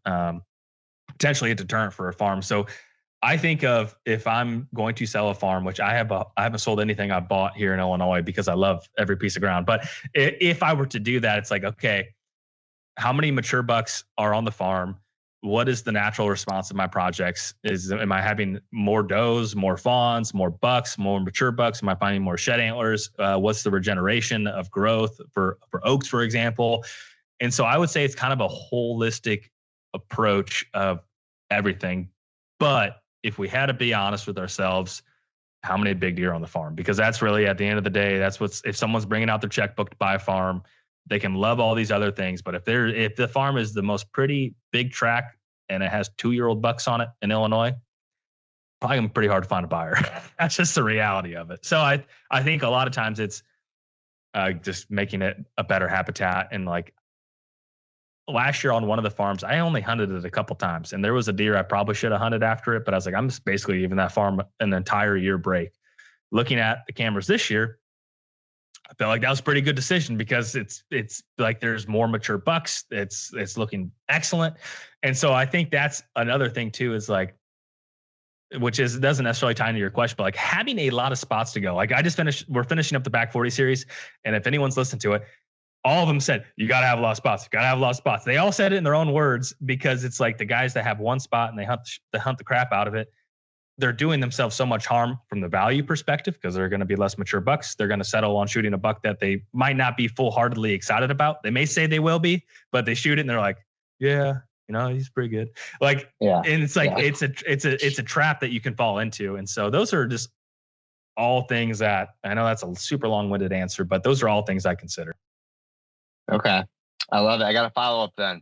potentially a deterrent for a farm. So I think of if I'm going to sell a farm, which I haven't sold anything I bought here in Illinois because I love every piece of ground. But if I were to do that, it's like, okay, how many mature bucks are on the farm? What is the natural response of my projects? Am I having more does, more fawns, more bucks, more mature bucks? Am I finding more shed antlers? What's the regeneration of growth for oaks, for example? And so I would say it's kind of a holistic approach of everything. But if we had to be honest with ourselves, how many big deer on the farm? Because that's really at the end of the day, if someone's bringing out their checkbook to buy a farm, they can love all these other things. But if the farm is the most pretty big tract and it has 2-year-old bucks on it in Illinois, probably gonna be pretty hard to find a buyer. That's just the reality of it. So I think a lot of times it's just making it a better habitat. And like last year on one of the farms, I only hunted it a couple times, and there was a deer I probably should have hunted after it, but I was like, I'm just basically giving that farm an entire year break. Looking at the cameras this year, I felt like that was a pretty good decision because it's like there's more mature bucks. It's looking excellent. And so I think that's another thing too, is like, doesn't necessarily tie into your question, but like having a lot of spots to go. Like we're finishing up the Back 40 series. And if anyone's listened to it, all of them said, you got to have a lot of spots. You got to have a lot of spots. They all said it in their own words because it's like the guys that have one spot and they hunt the crap out of it. They're doing themselves so much harm from the value perspective because they're going to be less mature bucks. They're going to settle on shooting a buck that they might not be full-heartedly excited about. They may say they will be, but they shoot it and they're like, yeah, he's pretty good. Like, yeah. And it's like, it's a trap that you can fall into. And so those are just all things that, I know that's a super long-winded answer, but those are all things I consider. Okay. I love it. I got to follow up then.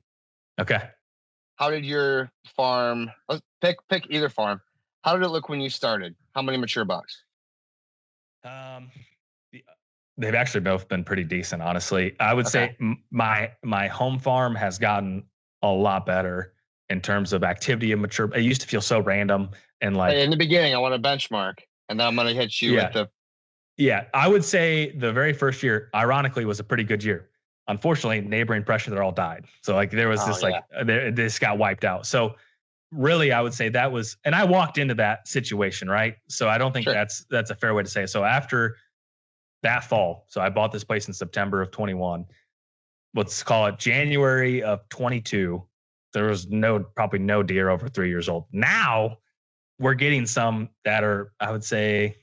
Okay. How did your farm, let's pick either farm. How did it look when you started? How many mature bucks? They've actually both been pretty decent, honestly. I would say my home farm has gotten a lot better in terms of activity of mature. It used to feel so random and like in the beginning, I want a benchmark, and then I'm going to hit you with the. Yeah, I would say the very first year, ironically, was a pretty good year. Unfortunately, neighboring pressure, they all died. So like there was this got wiped out. So really, I would say that was, and I walked into that situation, right? So I don't think that's a fair way to say it. So after that fall, so I bought this place in September of 21. Let's call it January of 22. There was probably no deer over 3 years old. Now we're getting some that are, I would say,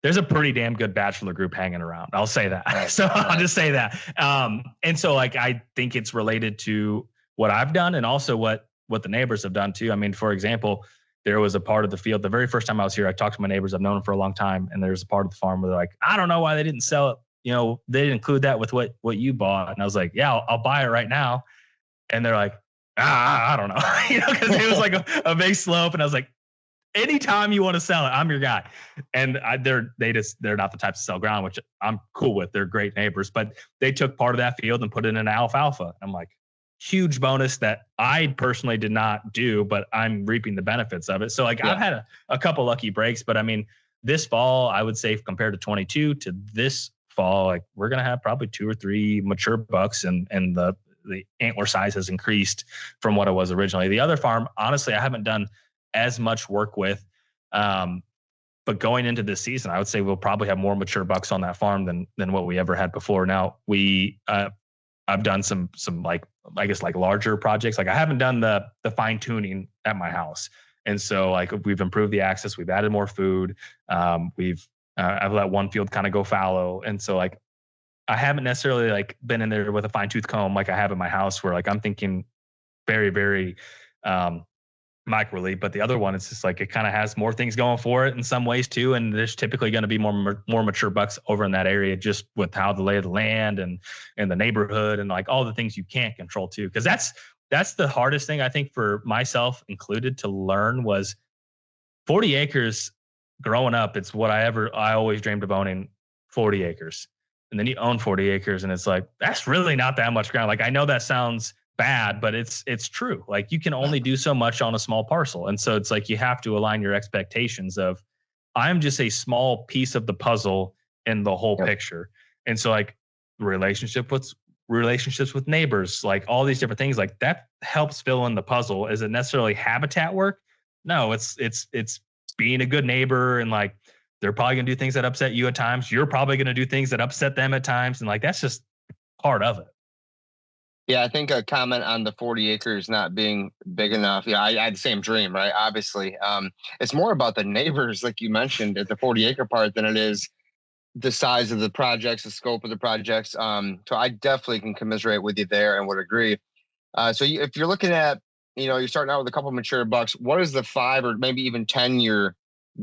there's a pretty damn good bachelor group hanging around. I'll say that. Right. So I'll just say that. And so like, I think it's related to what I've done and also what the neighbors have done too. I mean, for example, there was a part of the field, the very first time I was here, I talked to my neighbors. I've known them for a long time. And there's a part of the farm where they're like, I don't know why they didn't sell it they didn't include that with what you bought. And I was like, yeah, I'll buy it right now. And they're like, I don't know, because it was like a big slope. And I was like, anytime you want to sell it, I'm your guy. And they're not the types to sell ground, which I'm cool with. They're great neighbors, but they took part of that field and put it in alfalfa. I'm like, huge bonus that I personally did not do, but I'm reaping the benefits of it. So like, I've had a couple lucky breaks, but I mean, this fall, I would say compared to 22 to this fall, like we're going to have probably 2 or 3 mature bucks, and the antler size has increased from what it was originally. The other farm, honestly, I haven't done as much work with, but going into this season, I would say we'll probably have more mature bucks on that farm than what we ever had before. Now I've done some like, I guess, like larger projects. Like I haven't done the fine tuning at my house. And so like we've improved the access, we've added more food. I've let one field kind of go fallow. And so like, I haven't necessarily like been in there with a fine tooth comb like I have in my house, where like I'm thinking very, very microly. But the other one, it's just like it kind of has more things going for it in some ways too. And there's typically going to be more mature bucks over in that area, just with how the lay of the land and the neighborhood and like all the things you can't control too. Because that's the hardest thing I think for myself included to learn was 40 acres growing up. It's what I always dreamed of owning 40 acres. And then you own 40 acres and it's like, that's really not that much ground. Like, I know that sounds bad, but it's true. Like you can only do so much on a small parcel. And so it's like, you have to align your expectations of, I'm just a small piece of the puzzle in the whole picture. And so like relationships with neighbors, like all these different things, like that helps fill in the puzzle. Is it necessarily habitat work? No, it's being a good neighbor, and like, they're probably going to do things that upset you at times. You're probably going to do things that upset them at times. And like, that's just part of it. Yeah, I think a comment on the 40 acres not being big enough. Yeah, I had the same dream, right? Obviously. It's more about the neighbors, like you mentioned, at the 40 acre part than it is the size of the projects, the scope of the projects. So I definitely can commiserate with you there and would agree. If you're looking at, you're starting out with a couple of mature bucks, what is the 5 or maybe even 10-year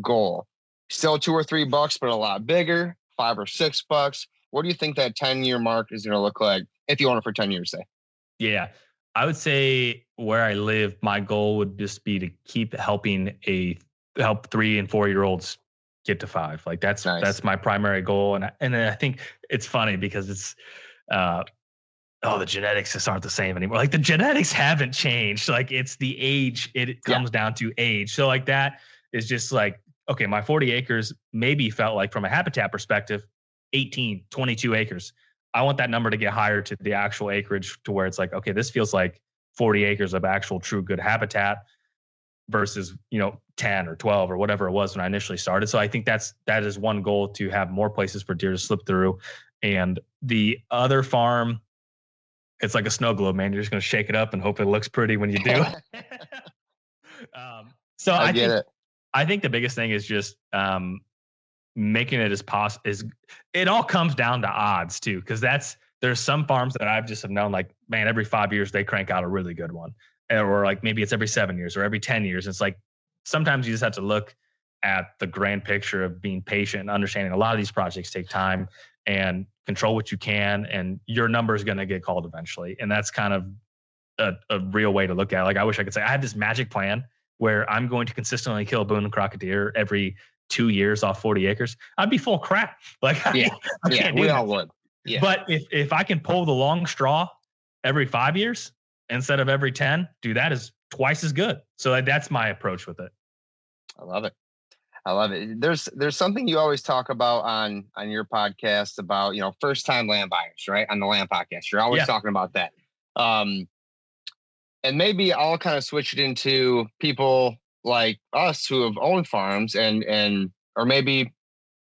goal? Still 2 or 3 bucks, but a lot bigger, 5 or 6 bucks. What do you think that 10-year mark is going to look like if you own it for 10 years, say? Yeah, I would say where I live, my goal would just be to keep help 3 and 4 year olds get to 5. Like that's nice. That's my primary goal. And I think it's funny because it's, the genetics just aren't the same anymore. Like the genetics haven't changed. Like it's the age, it comes down to age. So like that is just like, okay, my 40 acres maybe felt like from a habitat perspective, 18, 22 acres. I want that number to get higher to the actual acreage to where it's like, okay, this feels like 40 acres of actual true good habitat versus, 10 or 12 or whatever it was when I initially started. So I think that is one goal, to have more places for deer to slip through. And the other farm, it's like a snow globe, man. You're just going to shake it up and hope it looks pretty when you do. So I think the biggest thing is just making it as possible. It all comes down to odds too, because there's some farms that I've just have known, like, man, every 5 years they crank out a really good one, or like maybe it's every 7 years or every 10 years. It's like sometimes you just have to look at the grand picture of being patient and understanding a lot of these projects take time, and control what you can, and your number is going to get called eventually. And that's kind of a real way to look at it. Like, I wish I could say I have this magic plan where I'm going to consistently kill a boone and croc deer every 2 years off 40 acres. I'd be full of crap. Like, I can't do we that. all would. Yeah. But if I can pull the long straw every 5 years instead of every 10, dude, that is twice as good. So that's my approach with it. I love it. There's something you always talk about on your podcast about, first time land buyers, right? On the land podcast, you're always talking about that. And maybe I'll kind of switch it into people like us who have owned farms or maybe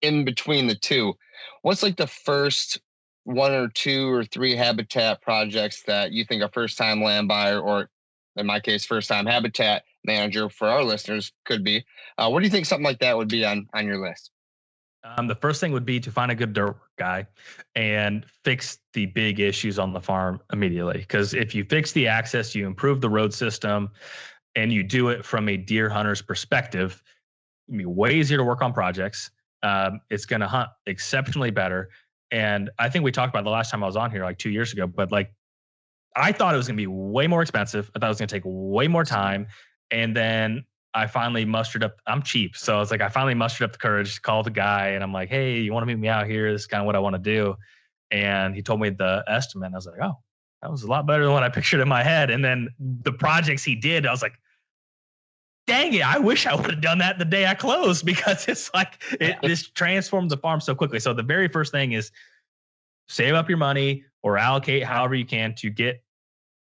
in between the two. What's like the first 1 or 2 or 3 habitat projects that you think a first time land buyer, or in my case, first time habitat manager for our listeners could be? What do you think something like that would be on your list? The first thing would be to find a good dirt guy and fix the big issues on the farm immediately. Because if you fix the access, you improve the road system, and you do it from a deer hunter's perspective, it'll be way easier to work on projects. It's going to hunt exceptionally better. And I think we talked about the last time I was on here, like 2 years ago, but like, I thought it was going to be way more expensive. I thought it was going to take way more time. And then I finally mustered up, I'm cheap. So I was like, I finally mustered up the courage to call the guy. And I'm like, hey, you want to meet me out here? This is kind of what I want to do. And he told me the estimate. And I was like, oh, that was a lot better than what I pictured in my head. And then the projects he did, I was like, dang it, I wish I would have done that the day I closed, because it's like, this transformed the farm so quickly. So the very first thing is save up your money or allocate however you can to get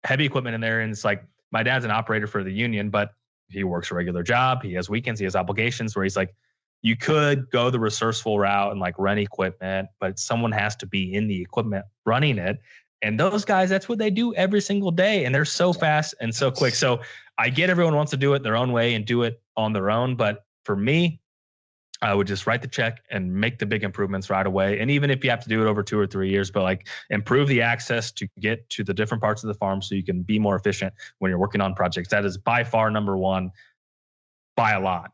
heavy equipment in there. And it's like, my dad's an operator for the union, but he works a regular job. He has weekends, he has obligations, where he's like, you could go the resourceful route and like rent equipment, but someone has to be in the equipment running it. And those guys, that's what they do every single day. And they're so fast and so quick. So I get everyone wants to do it their own way and do it on their own. But for me, I would just write the check and make the big improvements right away. And even if you have to do it over 2 or 3 years, but like improve the access to get to the different parts of the farm so you can be more efficient when you're working on projects. That is by far number one, by a lot.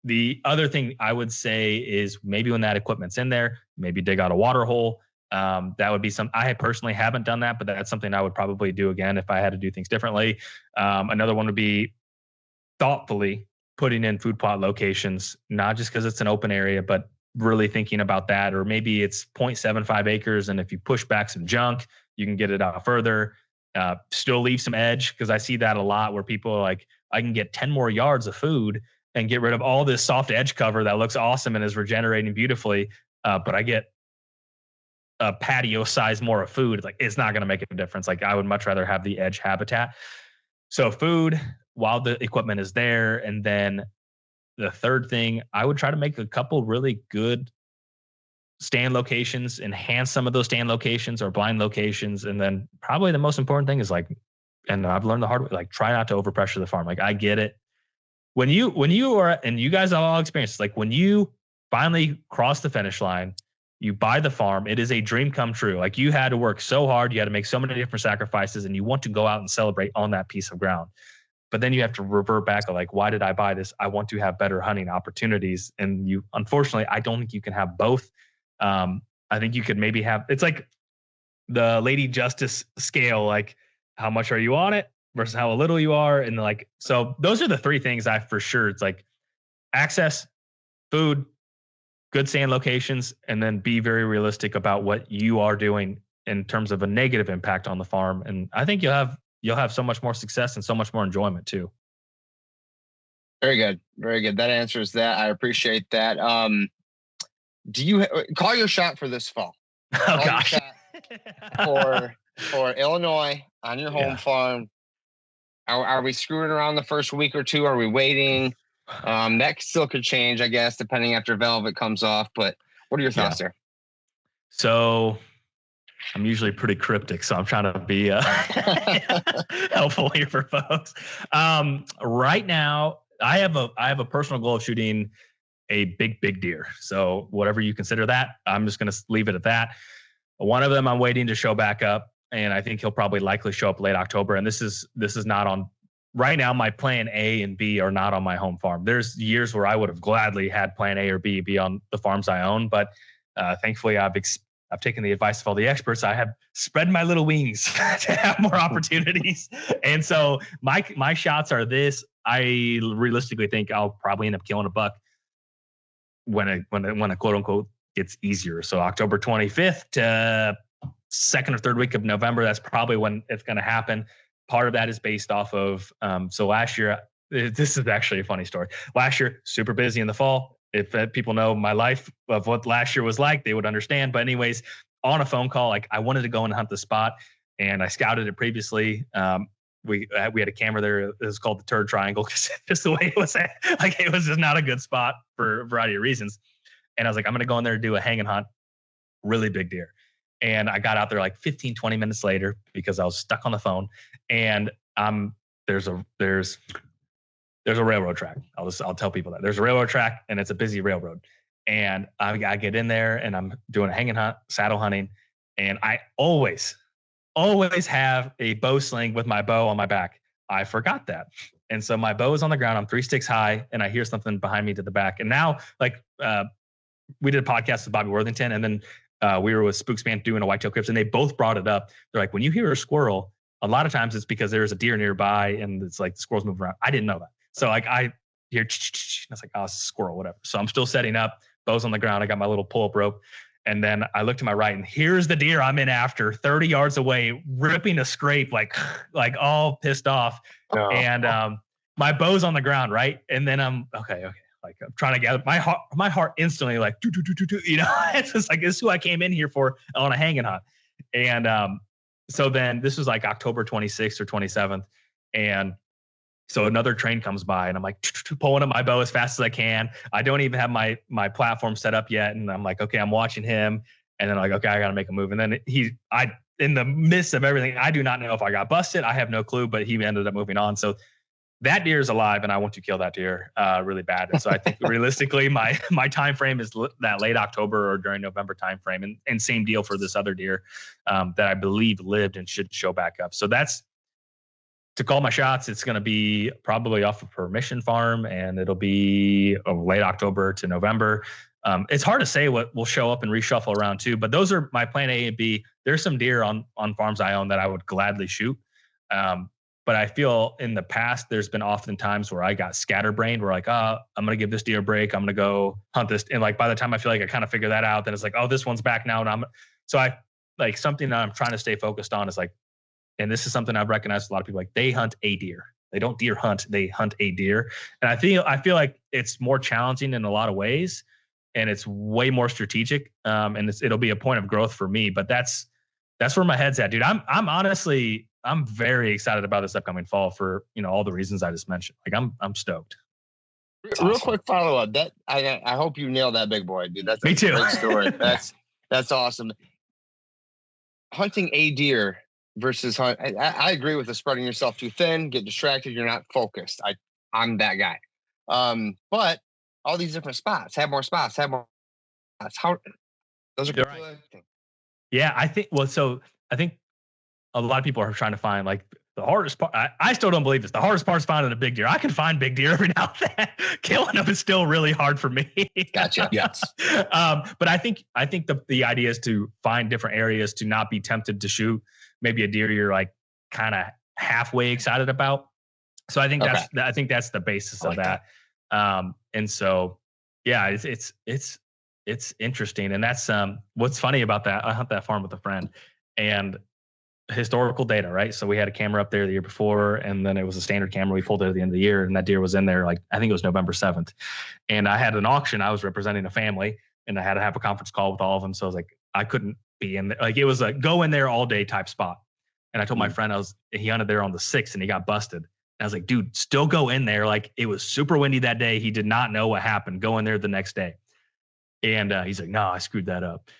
The other thing I would say is maybe when that equipment's in there, maybe dig out a water hole. That would be I personally haven't done that, but that's something I would probably do again if I had to do things differently. Another one would be thoughtfully putting in food plot locations, not just because it's an open area, but really thinking about that. Or maybe it's 0.75 acres. And if you push back some junk, you can get it out further, still leave some edge. Cause I see that a lot where people are like, I can get 10 more yards of food and get rid of all this soft edge cover that looks awesome and is regenerating beautifully. But I get a patio size more of food. Like, it's not going to make a difference. Like, I would much rather have the edge habitat. So food while the equipment is there. And then the third thing, I would try to make a couple really good stand locations, enhance some of those stand locations or blind locations. And then probably the most important thing is like, and I've learned the hard way, like, try not to overpressure the farm. Like, I get it. When you are, and you guys have all experienced, like when you finally cross the finish line, you buy the farm, it is a dream come true. Like, you had to work so hard, you had to make so many different sacrifices, and you want to go out and celebrate on that piece of ground. But then you have to revert back, like, why did I buy this? I want to have better hunting opportunities. And you, unfortunately, I don't think you can have both. I think you could maybe have, it's like the Lady Justice scale, like how much are you on it versus how little you are. And like, so those are the three things I for sure. It's like access, food, good stand locations, and then be very realistic about what you are doing in terms of a negative impact on the farm. And I think you'll have so much more success and so much more enjoyment too. Very good. Very good. That answers that. I appreciate that. Do you call your shot for this fall? Oh gosh. for Illinois on your home farm. Are we screwing around the first week or two? Are we waiting? That still could change, I guess, depending after velvet comes off. But what are your thoughts there? So I'm usually pretty cryptic, so I'm trying to be helpful here for folks. Right now, I have a personal goal of shooting a big deer. So whatever you consider that, I'm just going to leave it at that. One of them I'm waiting to show back up, and I think he'll probably likely show up late October. And this is not on right now. My plan A and B are not on my home farm. There's years where I would have gladly had plan A or B be on the farms I own, but thankfully I've taken the advice of all the experts. I have spread my little wings to have more opportunities. And so my shots are this. I realistically think I'll probably end up killing a buck when a quote unquote gets easier. So October 25th to second or third week of November, that's probably when it's going to happen. Part of that is based off of, so last year, this is actually a funny story. Last year, super busy in the fall. If people know my life of what last year was like, they would understand. But anyways, on a phone call, like, I wanted to go and hunt the spot, and I scouted it previously. We had a camera there. It was called the Turd Triangle because just the way it was, like, it was just not a good spot for a variety of reasons. And I was like, I'm going to go in there and do a hang and hunt, really big deer. And I got out there like 15, 20 minutes later because I was stuck on the phone. And there's a railroad track. I'll tell people that there's a railroad track, and it's a busy railroad. And I get in there and I'm doing a hang and hunt, saddle hunting. And I always have a bow sling with my bow on my back. I forgot that. And so my bow is on the ground. I'm 3 sticks high, and I hear something behind me to the back. And now, like, we did a podcast with Bobby Worthington, and then we were with Spooks Band doing a whitetail cribs, and they both brought it up. They're like, when you hear a squirrel, a lot of times it's because there's a deer nearby and it's like the squirrel's moving around. I didn't know that. So like I hear, I was like, oh, it's a squirrel, whatever. So I'm still setting up, bows on the ground. I got my little pull-up rope. And then I look to my right, and here's the deer I'm in after, 30 yards away, ripping a scrape, like all pissed off. Oh. And my bow's on the ground, right? And then I'm okay. Like I'm trying to gather my heart instantly, like you know, it's just like this is who I came in here for on a hanging hunt. And so then this was like October 26th or 27th, and so another train comes by, and I'm like pulling up my bow as fast as I can. I don't even have my platform set up yet. And I'm like, okay, I'm watching him. And then I'm like, okay, I got to make a move. And then in the midst of everything, I do not know if I got busted. I have no clue, but he ended up moving on. So that deer is alive, and I want to kill that deer really bad. And so I think realistically, my time frame is that late October or during November time frame. And same deal for this other deer that I believe lived and should show back up. So that's, to call my shots, it's going to be probably off of permission farm, and it'll be late October to November. It's hard to say what will show up and reshuffle around too, but those are my plan A and B. There's some deer on farms I own that I would gladly shoot. But I feel in the past, there's been often times where I got scatterbrained, where like, I'm going to give this deer a break. I'm going to go hunt this. And like, by the time I feel like I kind of figure that out, then it's like, oh, this one's back now. And something that I'm trying to stay focused on is like, and this is something I've recognized a lot of people, like they hunt a deer. They don't deer hunt, they hunt a deer. And I feel like it's more challenging in a lot of ways, and it's way more strategic. And it'll be a point of growth for me, but that's where my head's at, dude. I'm very excited about this upcoming fall for, all the reasons I just mentioned. Like I'm stoked. Real quick follow-up. That I hope you nailed that big boy, dude. That's me too. Great story. That's awesome. Hunting a deer versus hunt. I agree with the spreading yourself too thin, get distracted, you're not focused. I'm that guy. But all these different spots, have more spots. How those are good. Right. Yeah, I think a lot of people are trying to find like the hardest part. I still don't believe this. The hardest part is finding a big deer. I can find big deer every now and then. Killing them is still really hard for me. Gotcha. Yes. But I think the idea is to find different areas to not be tempted to shoot maybe a deer you're like kind of halfway excited about. So I think that's the basis of that. And so, yeah, it's interesting. And that's what's funny about that. I hunt that farm with a friend, and historical data, right? So we had a camera up there the year before, and then it was a standard camera. We pulled it at the end of the year, and that deer was in there, like, I think it was November 7th. And I had an auction. I was representing a family, and I had to have a conference call with all of them. So I was like, I couldn't be in there. Like, it was a go in there all day type spot. And I told my friend, he hunted there on the 6th and he got busted. And I was like, dude, still go in there. Like, it was super windy that day. He did not know what happened. Go in there the next day. And he's like, no, I screwed that up.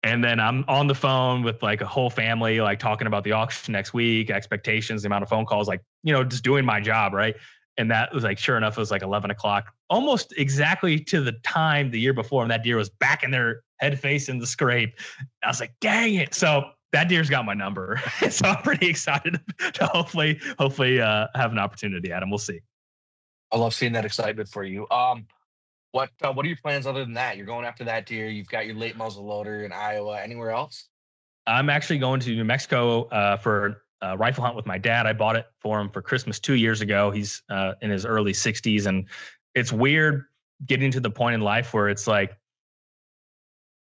And then I'm on the phone with like a whole family, like talking about the auction next week, expectations, the amount of phone calls, like, just doing my job. Right. And that was like, sure enough, it was like 11 o'clock, almost exactly to the time the year before. And that deer was back in their head face in the scrape. I was like, dang it. So that deer's got my number. So I'm pretty excited to hopefully have an opportunity at him. We'll see. I love seeing that excitement for you. What are your plans other than that? You're going after that deer. You've got your late muzzle loader in Iowa. Anywhere else? I'm actually going to New Mexico for a rifle hunt with my dad. I bought it for him for Christmas 2 years ago. He's in his early 60s, and it's weird getting to the point in life where it's like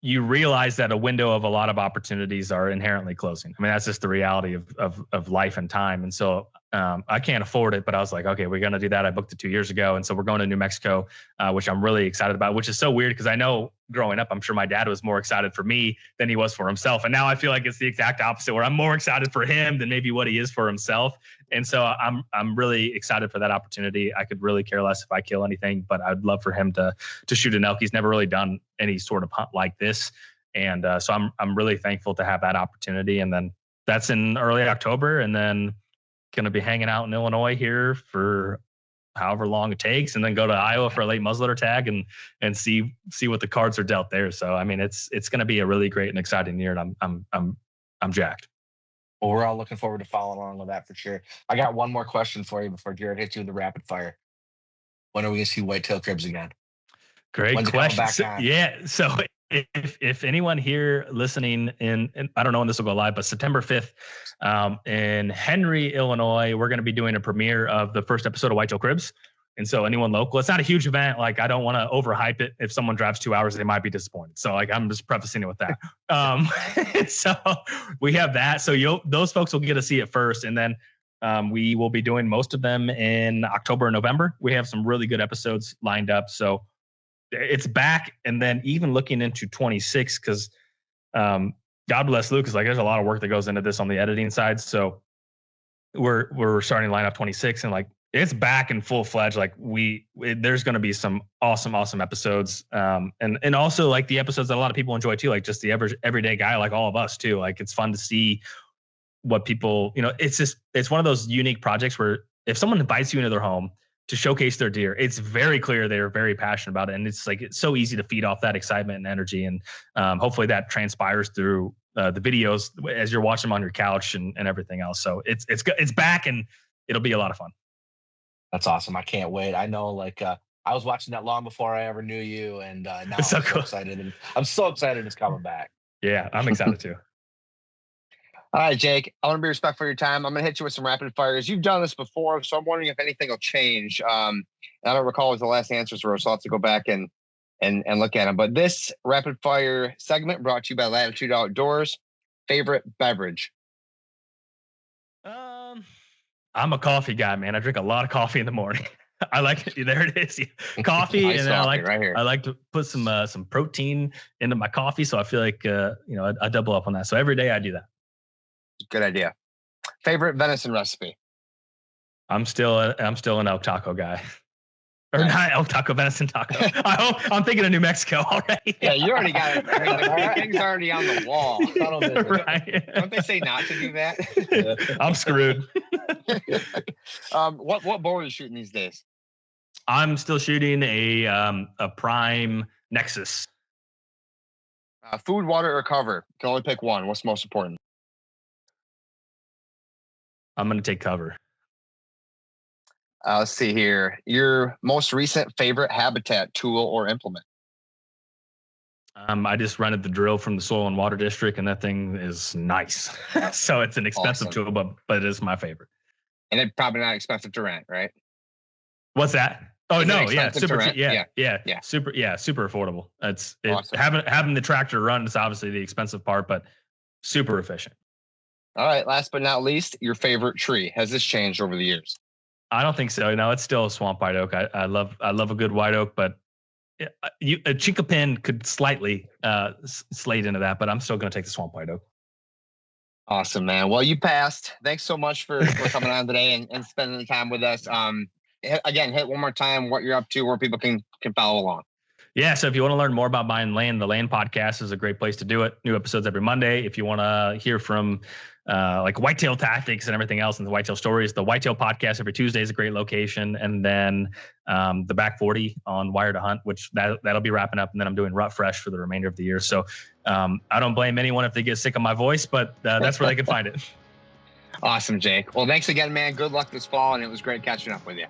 you realize that a window of a lot of opportunities are inherently closing. I mean, that's just the reality of life and time. And so I can't afford it, but I was like, okay, we're going to do that. I booked it 2 years ago. And so we're going to New Mexico, which I'm really excited about, which is so weird because I know growing up, I'm sure my dad was more excited for me than he was for himself. And now I feel like it's the exact opposite, where I'm more excited for him than maybe what he is for himself. And so I'm really excited for that opportunity. I could really care less if I kill anything, but I'd love for him to shoot an elk. He's never really done any sort of hunt like this. And so I'm really thankful to have that opportunity. And then that's in early October, and then going to be hanging out in Illinois here for however long it takes, and then go to Iowa for a late muzzleloader tag and see what the cards are dealt there. So, I mean, it's going to be a really great and exciting year, and I'm jacked. Well, we're all looking forward to following along with that for sure. I got one more question for you before Jared hits you with the rapid fire. When are we going to see whitetail cribs again? Great question. Yeah. So if anyone here listening in I don't know when this will go live, but September 5th in Henry, Illinois, we're going to be doing a premiere of the first episode of Whitetail Cribs. And so anyone local, it's not a huge event. Like, I don't want to overhype it. If someone drives 2 hours, they might be disappointed. So like, I'm just prefacing it with that. So we have that. So those folks will get to see it first. And then we will be doing most of them in October and November. We have some really good episodes lined up. So it's back. And then even looking into 26, because God bless Lucas, like there's a lot of work that goes into this on the editing side. So we're starting to line up 26 and like, it's back in full fledged. Like there's going to be some awesome episodes. And also like the episodes that a lot of people enjoy too, like just the everyday guy, like all of us too. Like it's fun to see what people, it's one of those unique projects where if someone invites you into their home to showcase their deer, it's very clear they're very passionate about it. And it's so easy to feed off that excitement and energy. And hopefully that transpires through the videos as you're watching them on your couch and everything else. So it's back and it'll be a lot of fun. That's awesome. I can't wait. I know, like, I was watching that long before I ever knew you, and now I'm so cool. excited. And I'm so excited it's coming back. Yeah, I'm excited too. All right, Jake, I want to be respectful of your time. I'm going to hit you with some rapid fires. You've done this before, so I'm wondering if anything will change. I don't recall what the last answers were, so I'll have to go back and look at them. But this rapid fire segment brought to you by Latitude Outdoors. Favorite beverage? I'm a coffee guy, man. I drink a lot of coffee in the morning. I like it. There it is. Coffee. Nice, and then I like to put some protein into my coffee. So I feel like, I double up on that. So every day I do that. Good idea. Favorite venison recipe? I'm still an elk taco guy. Or not elk taco, venison taco. I'm thinking of New Mexico already. Yeah, you already got it. I mean, the thing's already on the wall. Right. Don't they say not to do that? I'm screwed. What bow are you shooting these days? I'm still shooting a Prime Nexus. Food, water, or cover? You can only pick one. What's most important? I'm going to take cover. Let's see here. Your most recent favorite habitat tool or implement? I just rented the drill from the Soil and Water District, and that thing is nice. So it's an expensive tool, but it is my favorite. And it's probably not expensive to rent, right? What's that? Oh, no, yeah, super cheap. Yeah, super affordable. It's awesome. Having the tractor run is obviously the expensive part, but super efficient. All right, last but not least, your favorite tree. Has this changed over the years? I don't think so. No, it's still a swamp white oak. I love a good white oak, but a chinkapin could slightly slate into that, but I'm still going to take the swamp white oak. Awesome, man. Well, you passed. Thanks so much for coming on today and spending the time with us. Hit one more time what you're up to, where people can follow along. Yeah, so if you want to learn more about buying land, the Land Podcast is a great place to do it. New episodes every Monday. If you want to hear from like whitetail tactics and everything else and the whitetail stories, the Whitetail Podcast every Tuesday is a great location. And then the Back 40 on Wire to Hunt, which that'll be wrapping up. And then I'm doing Rut Fresh for the remainder of the year. So I don't blame anyone if they get sick of my voice, but that's where they can find it. Awesome, Jake. Well, thanks again, man. Good luck this fall. And it was great catching up with you.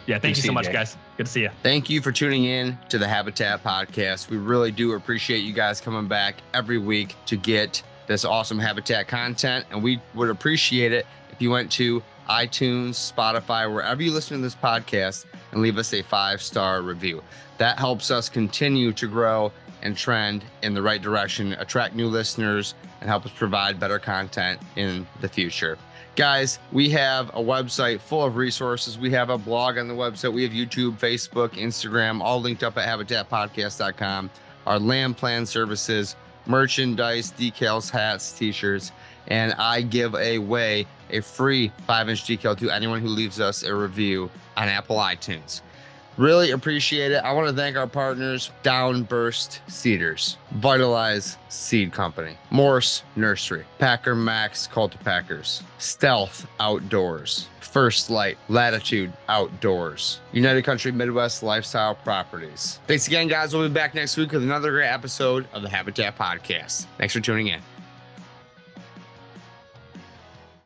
Yeah, thank you so much, guys. Good to see you. Thank you for tuning in to the Habitat Podcast. We really do appreciate you guys coming back every week to get this awesome Habitat content. And we would appreciate it if you went to iTunes, Spotify, wherever you listen to this podcast, and leave us a 5-star review. That helps us continue to grow and trend in the right direction, attract new listeners, and help us provide better content in the future. Guys, we have a website full of resources. We have a blog on the website. We have YouTube, Facebook, Instagram, all linked up at habitatpodcast.com. Our land plan services, merchandise, decals, hats, t-shirts, and I give away a free 5-inch decal to anyone who leaves us a review on Apple iTunes. Really appreciate it. I want to thank our partners, Downburst Cedars, Vitalize Seed Company, Morse Nursery, Packer Max Cultipackers, Stealth Outdoors, First Light, Latitude Outdoors, United Country Midwest Lifestyle Properties. Thanks again, guys. We'll be back next week with another great episode of the Habitat Podcast. Thanks for tuning in.